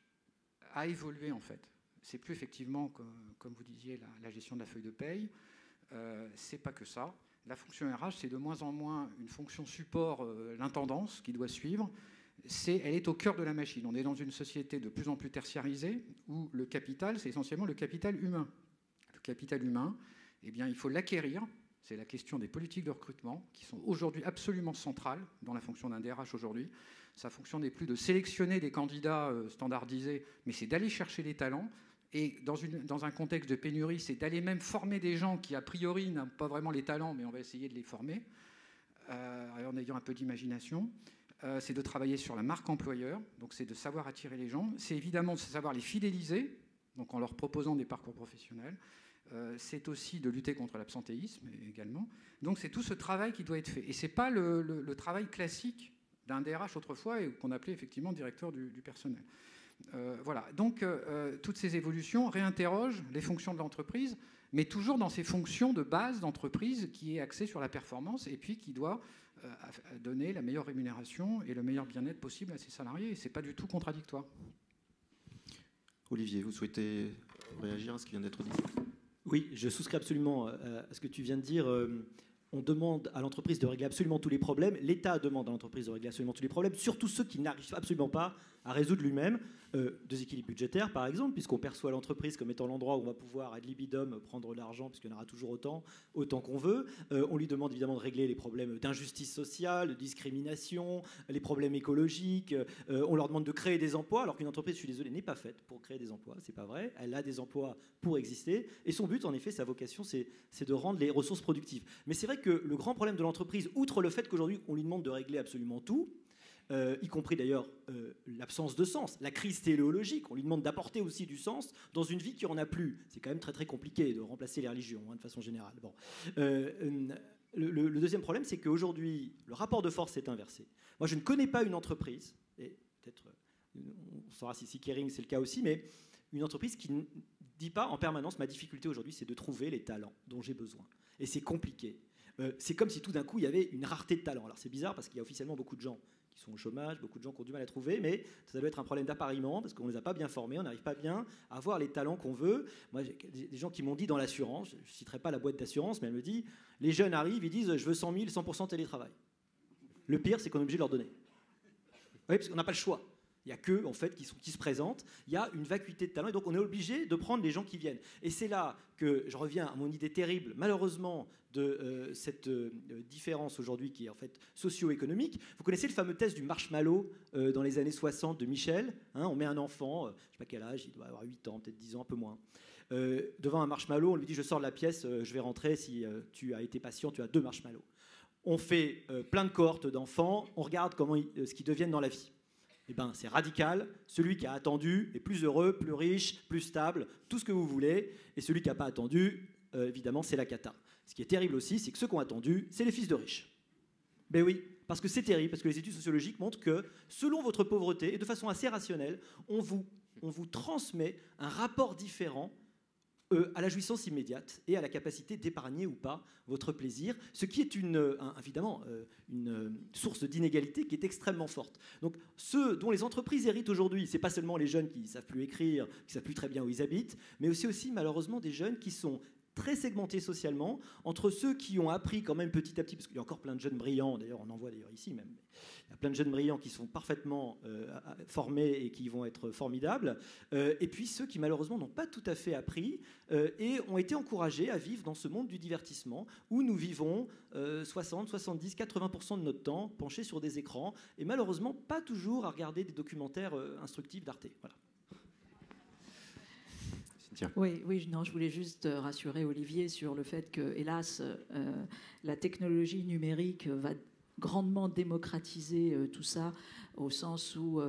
a évolué, en fait. C'est plus effectivement, comme vous disiez, la gestion de la feuille de paye. C'est pas que ça. La fonction RH, c'est de moins en moins une fonction support, l'intendance qui doit suivre. Elle est au cœur de la machine. On est dans une société de plus en plus tertiarisée où le capital, c'est essentiellement le capital humain. Le capital humain, eh bien, il faut l'acquérir. C'est la question des politiques de recrutement qui sont aujourd'hui absolument centrales dans la fonction d'un DRH aujourd'hui. Sa fonction n'est plus de sélectionner des candidats standardisés, mais c'est d'aller chercher les talents. Et dans un contexte de pénurie, c'est d'aller même former des gens qui, a priori, n'ont pas vraiment les talents, mais on va essayer de les former en ayant un peu d'imagination. C'est de travailler sur la marque employeur, donc c'est de savoir attirer les gens. C'est évidemment de savoir les fidéliser, donc en leur proposant des parcours professionnels. C'est aussi de lutter contre l'absentéisme également. Donc c'est tout ce travail qui doit être fait. Et ce n'est pas le travail classique d'un DRH autrefois et qu'on appelait effectivement directeur du personnel. Voilà. Donc toutes ces évolutions réinterrogent les fonctions de l'entreprise, mais toujours dans ces fonctions de base d'entreprise qui est axée sur la performance et puis qui doit donner la meilleure rémunération et le meilleur bien-être possible à ses salariés. Et ce n'est pas du tout contradictoire. Olivier, vous souhaitez réagir à ce qui vient d'être dit ? Oui, je souscris absolument à ce que tu viens de dire. On demande à l'entreprise de régler absolument tous les problèmes. L'État demande à l'entreprise de régler absolument tous les problèmes, surtout ceux qui n'arrivent absolument pas à résoudre lui-même. Déséquilibre budgétaire, par exemple, puisqu'on perçoit l'entreprise comme étant l'endroit où on va pouvoir, ad libidum, prendre de l'argent, puisqu'il y en aura toujours autant qu'on veut. On lui demande évidemment de régler les problèmes d'injustice sociale, de discrimination, les problèmes écologiques. On leur demande de créer des emplois, alors qu'une entreprise, je suis désolé, n'est pas faite pour créer des emplois. C'est pas vrai. Elle a des emplois pour exister. Et son but, en effet, sa vocation, c'est de rendre les ressources productives. Mais c'est vrai que le grand problème de l'entreprise, outre le fait qu'aujourd'hui, on lui demande de régler absolument tout, y compris d'ailleurs l'absence de sens, la crise téléologique. On lui demande d'apporter aussi du sens dans une vie qui en a plus. C'est quand même très très compliqué de remplacer les religions, de façon générale. Bon. Le deuxième problème, c'est qu'aujourd'hui, le rapport de force s'est inversé. Moi, je ne connais pas une entreprise, et peut-être on saura si Kering c'est le cas aussi, mais une entreprise qui ne dit pas en permanence ma difficulté aujourd'hui, c'est de trouver les talents dont j'ai besoin. Et c'est compliqué. C'est comme si tout d'un coup, il y avait une rareté de talents. Alors c'est bizarre parce qu'il y a officiellement beaucoup de gens qui sont au chômage, beaucoup de gens qui ont du mal à trouver, mais ça doit être un problème d'appariement parce qu'on ne les a pas bien formés, on n'arrive pas bien à avoir les talents qu'on veut. Moi, j'ai des gens qui m'ont dit dans l'assurance, je ne citerai pas la boîte d'assurance, mais elle me dit, les jeunes arrivent, ils disent, je veux 100 000, 100% télétravail. Le pire, c'est qu'on est obligé de leur donner. Oui, parce qu'on n'a pas le choix. Il n'y a qu'eux, en fait, qui se présentent. Il y a une vacuité de talent. Et donc, on est obligé de prendre les gens qui viennent. Et c'est là que je reviens à mon idée terrible, malheureusement, de cette différence aujourd'hui qui est en fait socio-économique. Vous connaissez le fameux test du marshmallow dans les années 60 de Michel, hein, on met un enfant, je ne sais pas quel âge, il doit avoir 8 ans, peut-être 10 ans, un peu moins. devant un marshmallow, on lui dit je sors de la pièce, je vais rentrer, si tu as été patient, tu as 2 marshmallows. On fait plein de cohortes d'enfants, on regarde ce qu'ils deviennent dans la vie. Eh ben, c'est radical. Celui qui a attendu est plus heureux, plus riche, plus stable, tout ce que vous voulez. Et celui qui n'a pas attendu, évidemment, c'est la cata. Ce qui est terrible aussi, c'est que ceux qui ont attendu, c'est les fils de riches. Ben oui, parce que c'est terrible, parce que les études sociologiques montrent que, selon votre pauvreté, et de façon assez rationnelle, on vous transmet un rapport différent à la jouissance immédiate et à la capacité d'épargner ou pas votre plaisir, ce qui est évidemment une source d'inégalité qui est extrêmement forte. Donc ceux dont les entreprises héritent aujourd'hui, ce n'est pas seulement les jeunes qui ne savent plus écrire, qui ne savent plus très bien où ils habitent, mais aussi malheureusement des jeunes qui sont très segmentés socialement, entre ceux qui ont appris quand même petit à petit, parce qu'il y a encore plein de jeunes brillants, d'ailleurs on en voit d'ailleurs ici même, il y a plein de jeunes brillants qui sont parfaitement formés et qui vont être formidables, et puis ceux qui malheureusement n'ont pas tout à fait appris et ont été encouragés à vivre dans ce monde du divertissement où nous vivons 60, 70, 80% de notre temps penchés sur des écrans et malheureusement pas toujours à regarder des documentaires instructifs d'Arte. Voilà. Oui, non, je voulais juste rassurer Olivier sur le fait que, hélas, la technologie numérique va grandement démocratiser tout ça, au sens où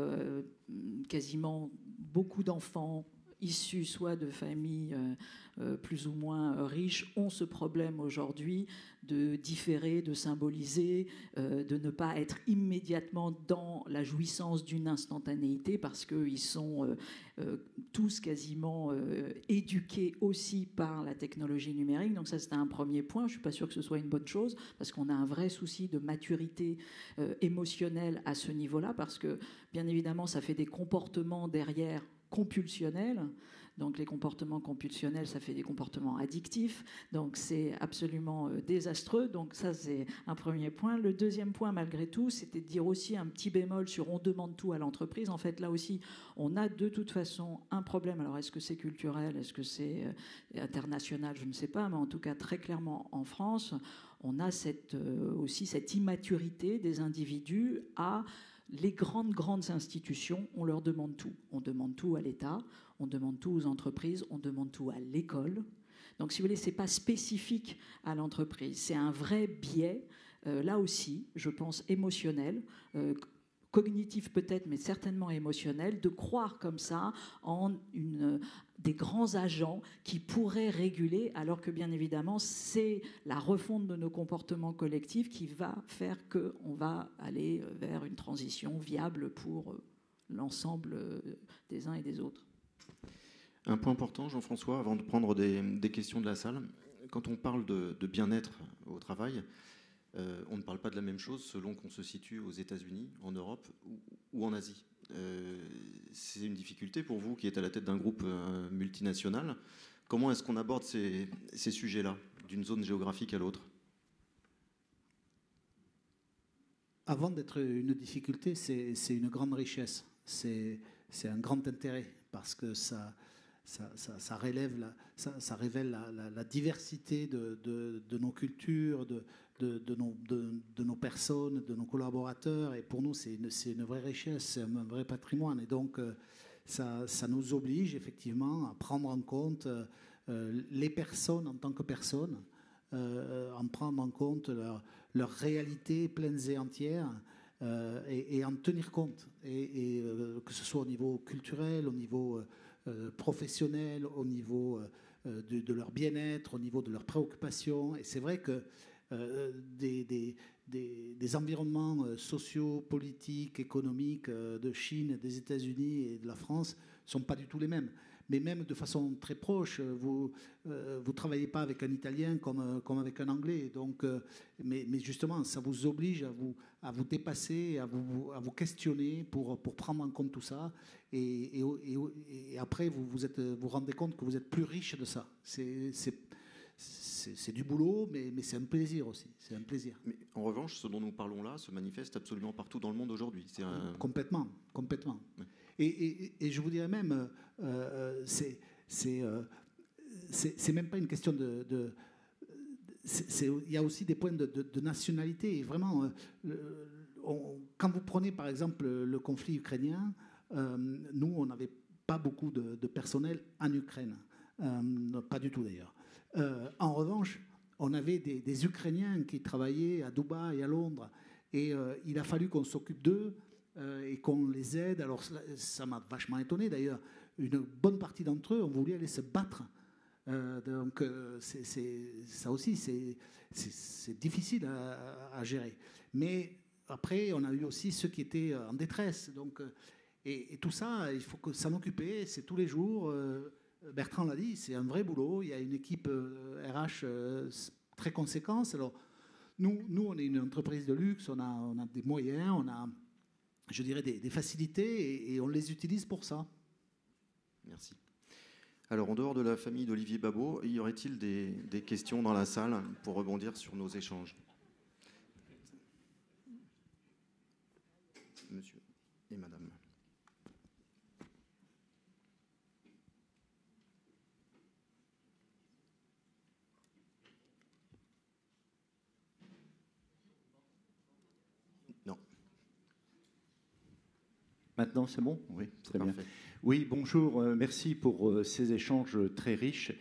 quasiment beaucoup d'enfants issus soit de familles plus ou moins riches ont ce problème aujourd'hui de différer, de symboliser, de ne pas être immédiatement dans la jouissance d'une instantanéité parce qu'ils sont tous quasiment éduqués aussi par la technologie numérique. Donc ça, c'était un premier point. Je ne suis pas sûre que ce soit une bonne chose parce qu'on a un vrai souci de maturité émotionnelle à ce niveau-là parce que, bien évidemment, ça fait des comportements derrière compulsionnels. Donc les comportements compulsionnels, ça fait des comportements addictifs. Donc c'est absolument désastreux. Donc ça, c'est un premier point. Le deuxième point, malgré tout, c'était de dire aussi un petit bémol sur on demande tout à l'entreprise. En fait, là aussi, on a de toute façon un problème. Alors est-ce que c'est culturel? Est-ce que c'est international? Je ne sais pas. Mais en tout cas, très clairement, en France, on a aussi cette immaturité des individus à... Les grandes institutions, on leur demande tout. On demande tout à l'État, on demande tout aux entreprises, on demande tout à l'école. Donc, si vous voulez, ce n'est pas spécifique à l'entreprise. C'est un vrai biais, là aussi, je pense, émotionnel, cognitif peut-être, mais certainement émotionnel, de croire comme ça en des grands agents qui pourraient réguler, alors que bien évidemment, c'est la refonte de nos comportements collectifs qui va faire qu'on va aller vers une transition viable pour l'ensemble des uns et des autres. Un point important, Jean-François, avant de prendre des questions de la salle. Quand on parle de bien-être au travail, on ne parle pas de la même chose selon qu'on se situe aux États-Unis, en Europe ou en Asie. C'est une difficulté pour vous qui êtes à la tête d'un groupe multinational. Comment est-ce qu'on aborde ces sujets-là, d'une zone géographique à l'autre? Avant d'être une difficulté, c'est une grande richesse. C'est un grand intérêt parce que ça révèle la diversité de nos cultures, de nos personnes, de nos collaborateurs. Et pour nous, c'est une vraie richesse, c'est un vrai patrimoine. Et donc, ça nous oblige effectivement à prendre en compte les personnes en tant que personnes, en prendre en compte leur réalité pleines et entières, et en tenir compte. Et que ce soit au niveau culturel, au niveau professionnel, au niveau de leur bien-être, au niveau de leurs préoccupations. Et c'est vrai que des environnements sociaux, politiques, économiques de Chine, des États-Unis et de la France ne sont pas du tout les mêmes. Mais même de façon très proche, vous ne travaillez pas avec un Italien comme avec un Anglais. Donc, mais justement, ça vous oblige à vous dépasser, à vous questionner pour prendre en compte tout ça. Et après, vous rendez compte que vous êtes plus riche de ça. C'est du boulot, mais c'est un plaisir aussi. C'est un plaisir. Mais en revanche, ce dont nous parlons là se manifeste absolument partout dans le monde aujourd'hui. Complètement. Ouais. Et je vous dirais même, c'est même pas une question il y a aussi des points de nationalité. Et vraiment, quand vous prenez par exemple le conflit ukrainien, nous, on n'avait pas beaucoup de personnel en Ukraine. Pas du tout d'ailleurs. En revanche, on avait des Ukrainiens qui travaillaient à Dubaï et à Londres, et il a fallu qu'on s'occupe d'eux et qu'on les aide. Alors ça m'a vachement étonné d'ailleurs. Une bonne partie d'entre eux ont voulu aller se battre. Donc ça aussi, c'est difficile à gérer. Mais après, on a eu aussi ceux qui étaient en détresse. Donc, et tout ça, il faut s'en occuper. C'est tous les jours. Bertrand l'a dit, c'est un vrai boulot. Il y a une équipe RH très conséquente. Alors, nous, on est une entreprise de luxe. On a des moyens, on a, je dirais, des facilités et on les utilise pour ça. Merci. Alors, en dehors de la famille d'Olivier Babot, y aurait-il des questions dans la salle pour rebondir sur nos échanges? Monsieur et madame. Non. Maintenant, c'est bon? Oui, très bien. Parfait. Oui, bonjour, merci pour ces échanges très riches.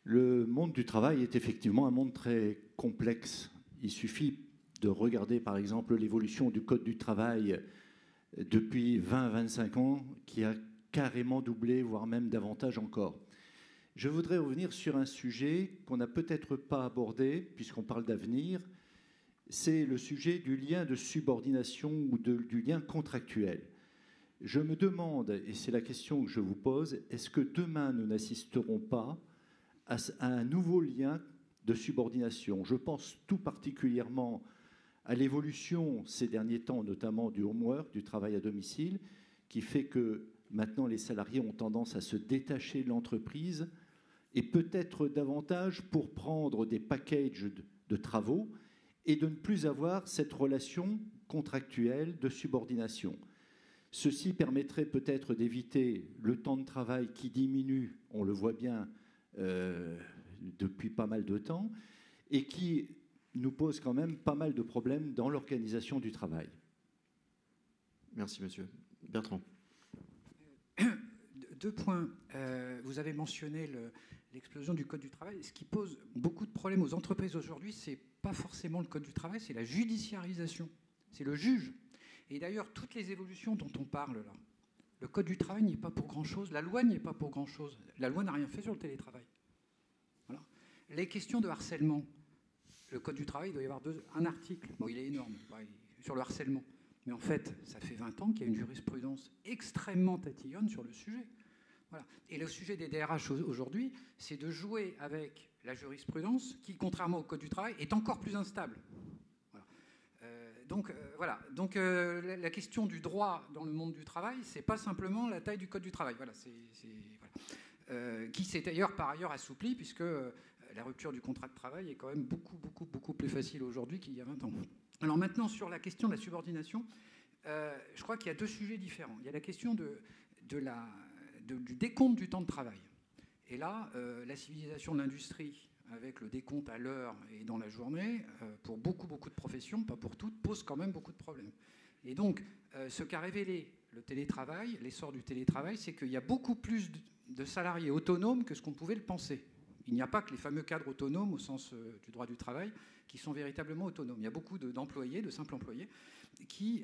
Le monde du travail est effectivement un monde très complexe. Il suffit de regarder, par exemple, l'évolution du Code du travail depuis 20-25 ans, qui a carrément doublé, voire même davantage encore. Je voudrais revenir sur un sujet qu'on n'a peut-être pas abordé, puisqu'on parle d'avenir. C'est le sujet du lien de subordination ou du lien contractuel. Je me demande, et c'est la question que je vous pose, est-ce que demain nous n'assisterons pas à un nouveau lien de subordination? Je pense tout particulièrement à l'évolution ces derniers temps, notamment du homework, du travail à domicile, qui fait que maintenant les salariés ont tendance à se détacher de l'entreprise et peut-être davantage pour prendre des packages de travaux et de ne plus avoir cette relation contractuelle de subordination. Ceci permettrait peut-être d'éviter le temps de travail qui diminue, on le voit bien depuis pas mal de temps, et qui nous pose quand même pas mal de problèmes dans l'organisation du travail. Merci, monsieur. Bertrand. 2 points. Vous avez mentionné l'explosion du Code du travail. Ce qui pose beaucoup de problèmes aux entreprises aujourd'hui, ce n'est pas forcément le Code du travail, c'est la judiciarisation. C'est le juge. Et d'ailleurs, toutes les évolutions dont on parle là, le Code du travail n'y est pas pour grand-chose, la loi n'y est pas pour grand-chose. La loi n'a rien fait sur le télétravail. Voilà. Les questions de harcèlement, le Code du travail, il doit y avoir un article, bon, il est énorme, sur le harcèlement. Mais en fait, ça fait 20 ans qu'il y a une jurisprudence extrêmement tatillonne sur le sujet. Voilà. Et le sujet des DRH aujourd'hui, c'est de jouer avec la jurisprudence qui, contrairement au Code du travail, est encore plus instable. Voilà. Donc, la question du droit dans le monde du travail, c'est pas simplement la taille du Code du travail. Voilà, qui s'est d'ailleurs par ailleurs assoupli, puisque la rupture du contrat de travail est quand même beaucoup plus facile aujourd'hui qu'il y a 20 ans. Alors maintenant, sur la question de la subordination, je crois qu'il y a 2 sujets différents. Il y a la question du décompte du temps de travail. Et là, la civilisation de l'industrie, avec le décompte à l'heure et dans la journée, pour beaucoup de professions, pas pour toutes, pose quand même beaucoup de problèmes. Et donc, ce qu'a révélé le télétravail, l'essor du télétravail, c'est qu'il y a beaucoup plus de salariés autonomes que ce qu'on pouvait le penser. Il n'y a pas que les fameux cadres autonomes au sens du droit du travail qui sont véritablement autonomes. Il y a beaucoup d'employés, de simples employés, qui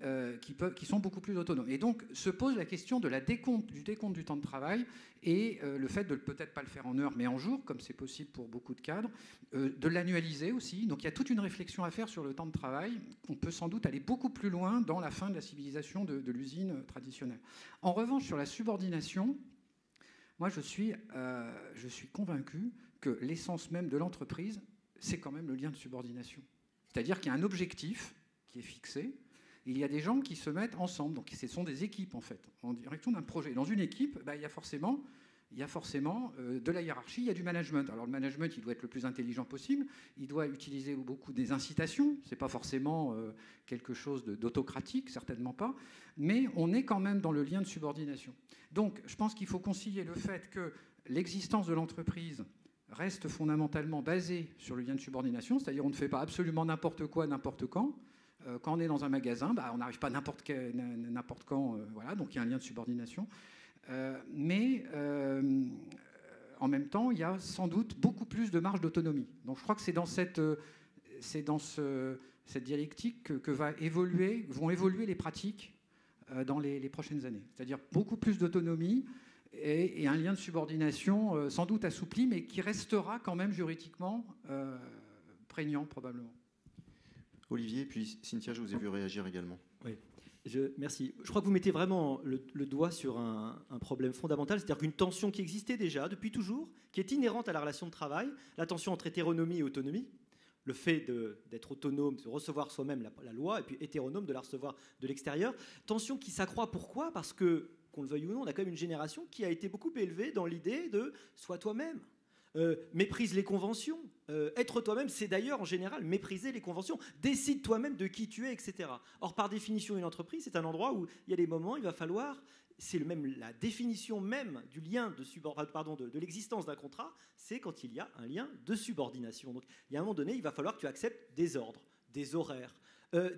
sont beaucoup plus autonomes. Et donc se pose la question du décompte du temps de travail et le fait de peut-être pas le faire en heures mais en jours, comme c'est possible pour beaucoup de cadres, de l'annualiser aussi. Donc il y a toute une réflexion à faire sur le temps de travail. On peut sans doute aller beaucoup plus loin dans la fin de la civilisation de l'usine traditionnelle. En revanche, sur la subordination, moi je suis convaincu que l'essence même de l'entreprise, c'est quand même le lien de subordination. C'est-à-dire qu'il y a un objectif qui est fixé, il y a des gens qui se mettent ensemble, donc ce sont des équipes en fait, en direction d'un projet. Dans une équipe, il y a forcément de la hiérarchie, il y a du management. Alors le management, il doit être le plus intelligent possible, il doit utiliser beaucoup des incitations, c'est pas forcément quelque chose d'autocratique, certainement pas, mais on est quand même dans le lien de subordination. Donc je pense qu'il faut concilier le fait que l'existence de l'entreprise reste fondamentalement basée sur le lien de subordination, c'est-à-dire on ne fait pas absolument n'importe quoi, n'importe quand. Quand on est dans un magasin, on n'arrive pas n'importe quand, voilà, donc il y a un lien de subordination. Mais en même temps, il y a sans doute beaucoup plus de marge d'autonomie. Donc je crois que c'est dans cette dialectique que vont évoluer les pratiques dans les prochaines années. C'est-à-dire beaucoup plus d'autonomie et un lien de subordination sans doute assoupli, mais qui restera quand même juridiquement prégnant probablement. Olivier, puis Cynthia, je vous ai vu réagir également. Oui. Merci. Je crois que vous mettez vraiment le doigt sur un problème fondamental, c'est-à-dire qu'une tension qui existait déjà depuis toujours, qui est inhérente à la relation de travail, la tension entre hétéronomie et autonomie, le fait d'être autonome, de recevoir soi-même la loi, et puis hétéronome, de la recevoir de l'extérieur. Tension qui s'accroît, pourquoi ? Parce que, qu'on le veuille ou non, on a quand même une génération qui a été beaucoup élevée dans l'idée de « sois toi-même ». Méprise les conventions. Être toi-même, c'est d'ailleurs en général mépriser les conventions. Décide toi-même de qui tu es, etc. Or, par définition, une entreprise, c'est un endroit où il y a des moments, il va falloir, c'est la définition même du lien de l'existence d'un contrat, c'est quand il y a un lien de subordination. Donc, il y a un moment donné, il va falloir que tu acceptes des ordres, des horaires,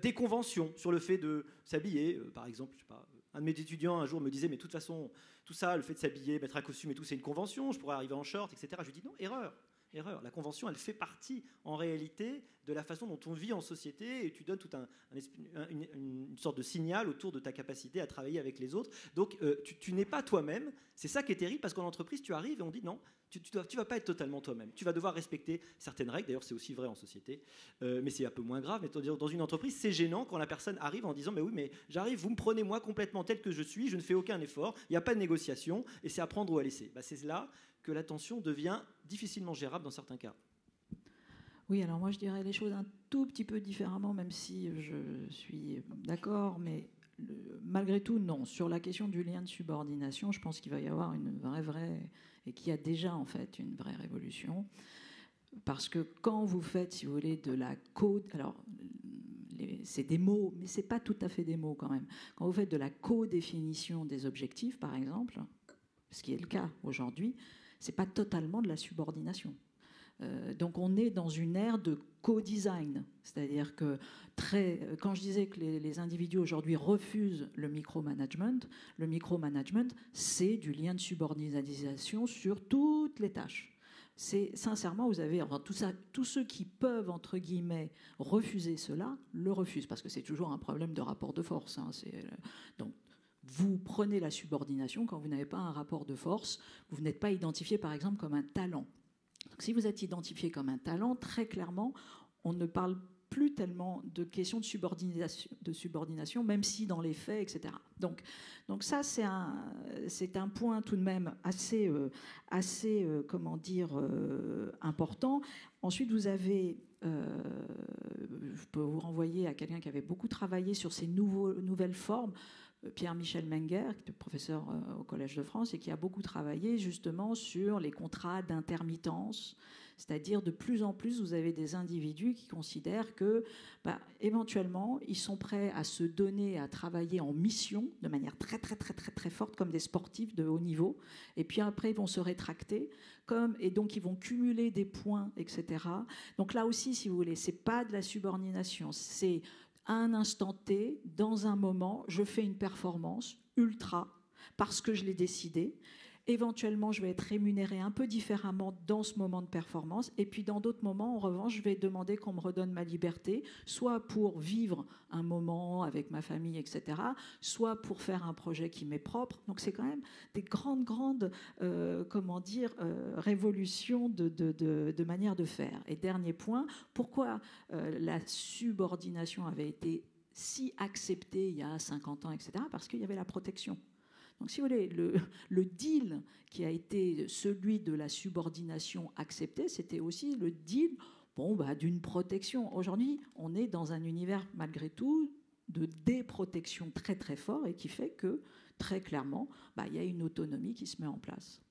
des conventions sur le fait de s'habiller. Par exemple, je sais pas, un de mes étudiants un jour me disait, mais de toute façon, tout ça, le fait de s'habiller, mettre un costume et tout, c'est une convention, je pourrais arriver en short, etc. Je lui dis non, erreur. La convention, elle fait partie, en réalité, de la façon dont on vit en société, et tu donnes tout une sorte de signal autour de ta capacité à travailler avec les autres. Donc, tu n'es pas toi-même. C'est ça qui est terrible, parce qu'en entreprise, tu arrives et on dit non, tu vas pas être totalement toi-même. Tu vas devoir respecter certaines règles. D'ailleurs, c'est aussi vrai en société, mais c'est un peu moins grave. Mais dans une entreprise, c'est gênant quand la personne arrive en disant mais oui, mais j'arrive, vous me prenez moi complètement tel que je suis, je ne fais aucun effort, il n'y a pas de négociation, et c'est à prendre ou à laisser. C'est là que la tension devient difficilement gérable dans certains cas. Oui, alors moi je dirais les choses un tout petit peu différemment, même si je suis d'accord, mais malgré tout, non. Sur la question du lien de subordination, je pense qu'il va y avoir une vraie, et qu'il y a déjà en fait une vraie révolution. Parce que quand vous faites, si vous voulez, de la code, alors c'est des mots, mais c'est pas tout à fait des mots quand même. Quand vous faites de la co-définition des objectifs, par exemple, ce qui est le cas aujourd'hui, c'est pas totalement de la subordination. Donc on est dans une ère de co-design, c'est-à-dire que quand je disais que les individus aujourd'hui refusent le micromanagement, c'est du lien de subordination sur toutes les tâches. Sincèrement, vous avez tous ceux qui peuvent entre guillemets refuser cela le refusent parce que c'est toujours un problème de rapport de force. Donc vous prenez la subordination quand vous n'avez pas un rapport de force, vous n'êtes pas identifié par exemple comme un talent. Donc, si vous êtes identifié comme un talent, très clairement, on ne parle plus tellement de questions de subordination, même si dans les faits, etc. Donc ça, c'est un point tout de même assez important. Ensuite, vous avez, je peux vous renvoyer à quelqu'un qui avait beaucoup travaillé sur ces nouvelles formes, Pierre-Michel Menger, qui est professeur au Collège de France et qui a beaucoup travaillé justement sur les contrats d'intermittence, c'est-à-dire de plus en plus vous avez des individus qui considèrent que éventuellement ils sont prêts à se donner, à travailler en mission de manière très très très très très forte comme des sportifs de haut niveau, et puis après ils vont se rétracter et donc ils vont cumuler des points, etc. Donc là aussi, si vous voulez, c'est pas de la subordination, c'est à un instant T, dans un moment, je fais une performance ultra parce que je l'ai décidé. Éventuellement, je vais être rémunéré un peu différemment dans ce moment de performance. Et puis, dans d'autres moments, en revanche, je vais demander qu'on me redonne ma liberté, soit pour vivre un moment avec ma famille, etc., soit pour faire un projet qui m'est propre. Donc, c'est quand même des grandes révolutions de manière de faire. Et dernier point, pourquoi la subordination avait été si acceptée il y a 50 ans, etc., parce qu'il y avait la protection. Donc, si vous voulez, le deal qui a été celui de la subordination acceptée, c'était aussi le deal d'une protection. Aujourd'hui, on est dans un univers, malgré tout, de déprotection très, très fort et qui fait que, très clairement, il y a une autonomie qui se met en place.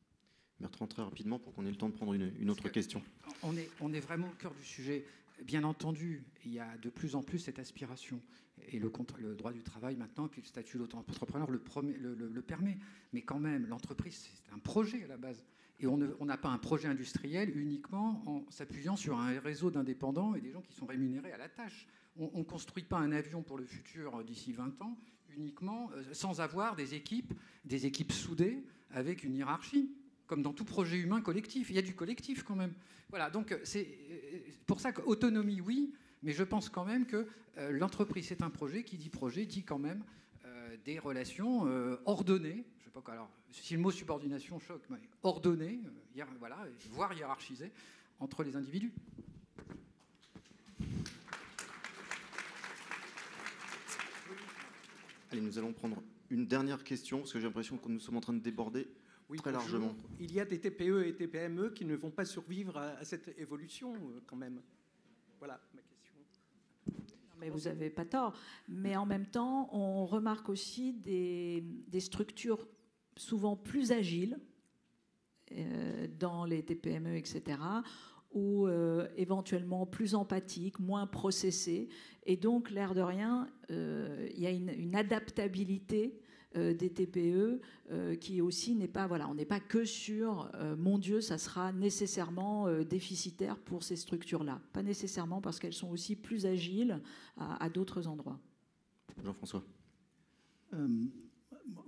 Bertrand, très rapidement, pour qu'on ait le temps de prendre une autre question. On est vraiment au cœur du sujet. Bien entendu, il y a de plus en plus cette aspiration. Et le droit du travail maintenant, et puis le statut d'auto-entrepreneur le permet. Mais quand même, l'entreprise, c'est un projet à la base. Et on n'a pas un projet industriel uniquement en s'appuyant sur un réseau d'indépendants et des gens qui sont rémunérés à la tâche. On ne construit pas un avion pour le futur d'ici 20 ans uniquement sans avoir des équipes soudées avec une hiérarchie. comme dans tout projet humain collectif. Il y a du collectif quand même. Voilà, donc c'est pour ça qu'autonomie, oui, mais je pense quand même que l'entreprise, c'est un projet. Qui dit projet dit quand même des relations ordonnées. Je sais pas quoi, alors, si le mot subordination choque, mais ordonnées, voilà, voire hiérarchisées entre les individus. Allez, nous allons prendre une dernière question, parce que j'ai l'impression que nous sommes en train de déborder très largement. Il y a des TPE et des PME qui ne vont pas survivre à cette évolution, quand même. Voilà ma question. Mais vous n'avez pas tort. Mais en même temps, on remarque aussi des structures souvent plus agiles dans les TPME, etc., ou éventuellement plus empathiques, moins processées. Et donc, l'air de rien, il y a une adaptabilité des TPE qui aussi n'est pas, voilà, on n'est pas que sur mon Dieu, ça sera nécessairement déficitaire pour ces structures-là. Pas nécessairement, parce qu'elles sont aussi plus agiles à d'autres endroits. Jean-François.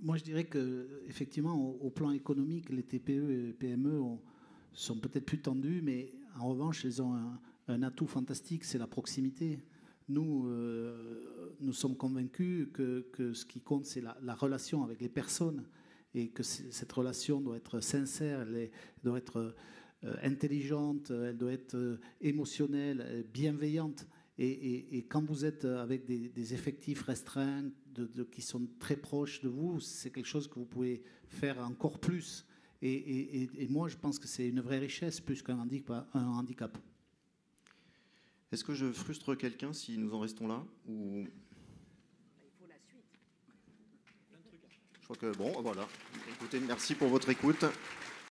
Moi, je dirais que effectivement, au plan économique, les TPE et PME sont peut-être plus tendus, mais en revanche, elles ont un atout fantastique, c'est la proximité. Nous sommes convaincus que ce qui compte, c'est la relation avec les personnes, et que cette relation doit être sincère, elle doit être intelligente, elle doit être émotionnelle, bienveillante. Et quand vous êtes avec des effectifs restreints qui sont très proches de vous, c'est quelque chose que vous pouvez faire encore plus. Et moi, je pense que c'est une vraie richesse plus qu'un handicap. Est-ce que je frustre quelqu'un si nous en restons là ou... Il faut la suite. Je crois que bon, voilà. Écoutez, merci pour votre écoute.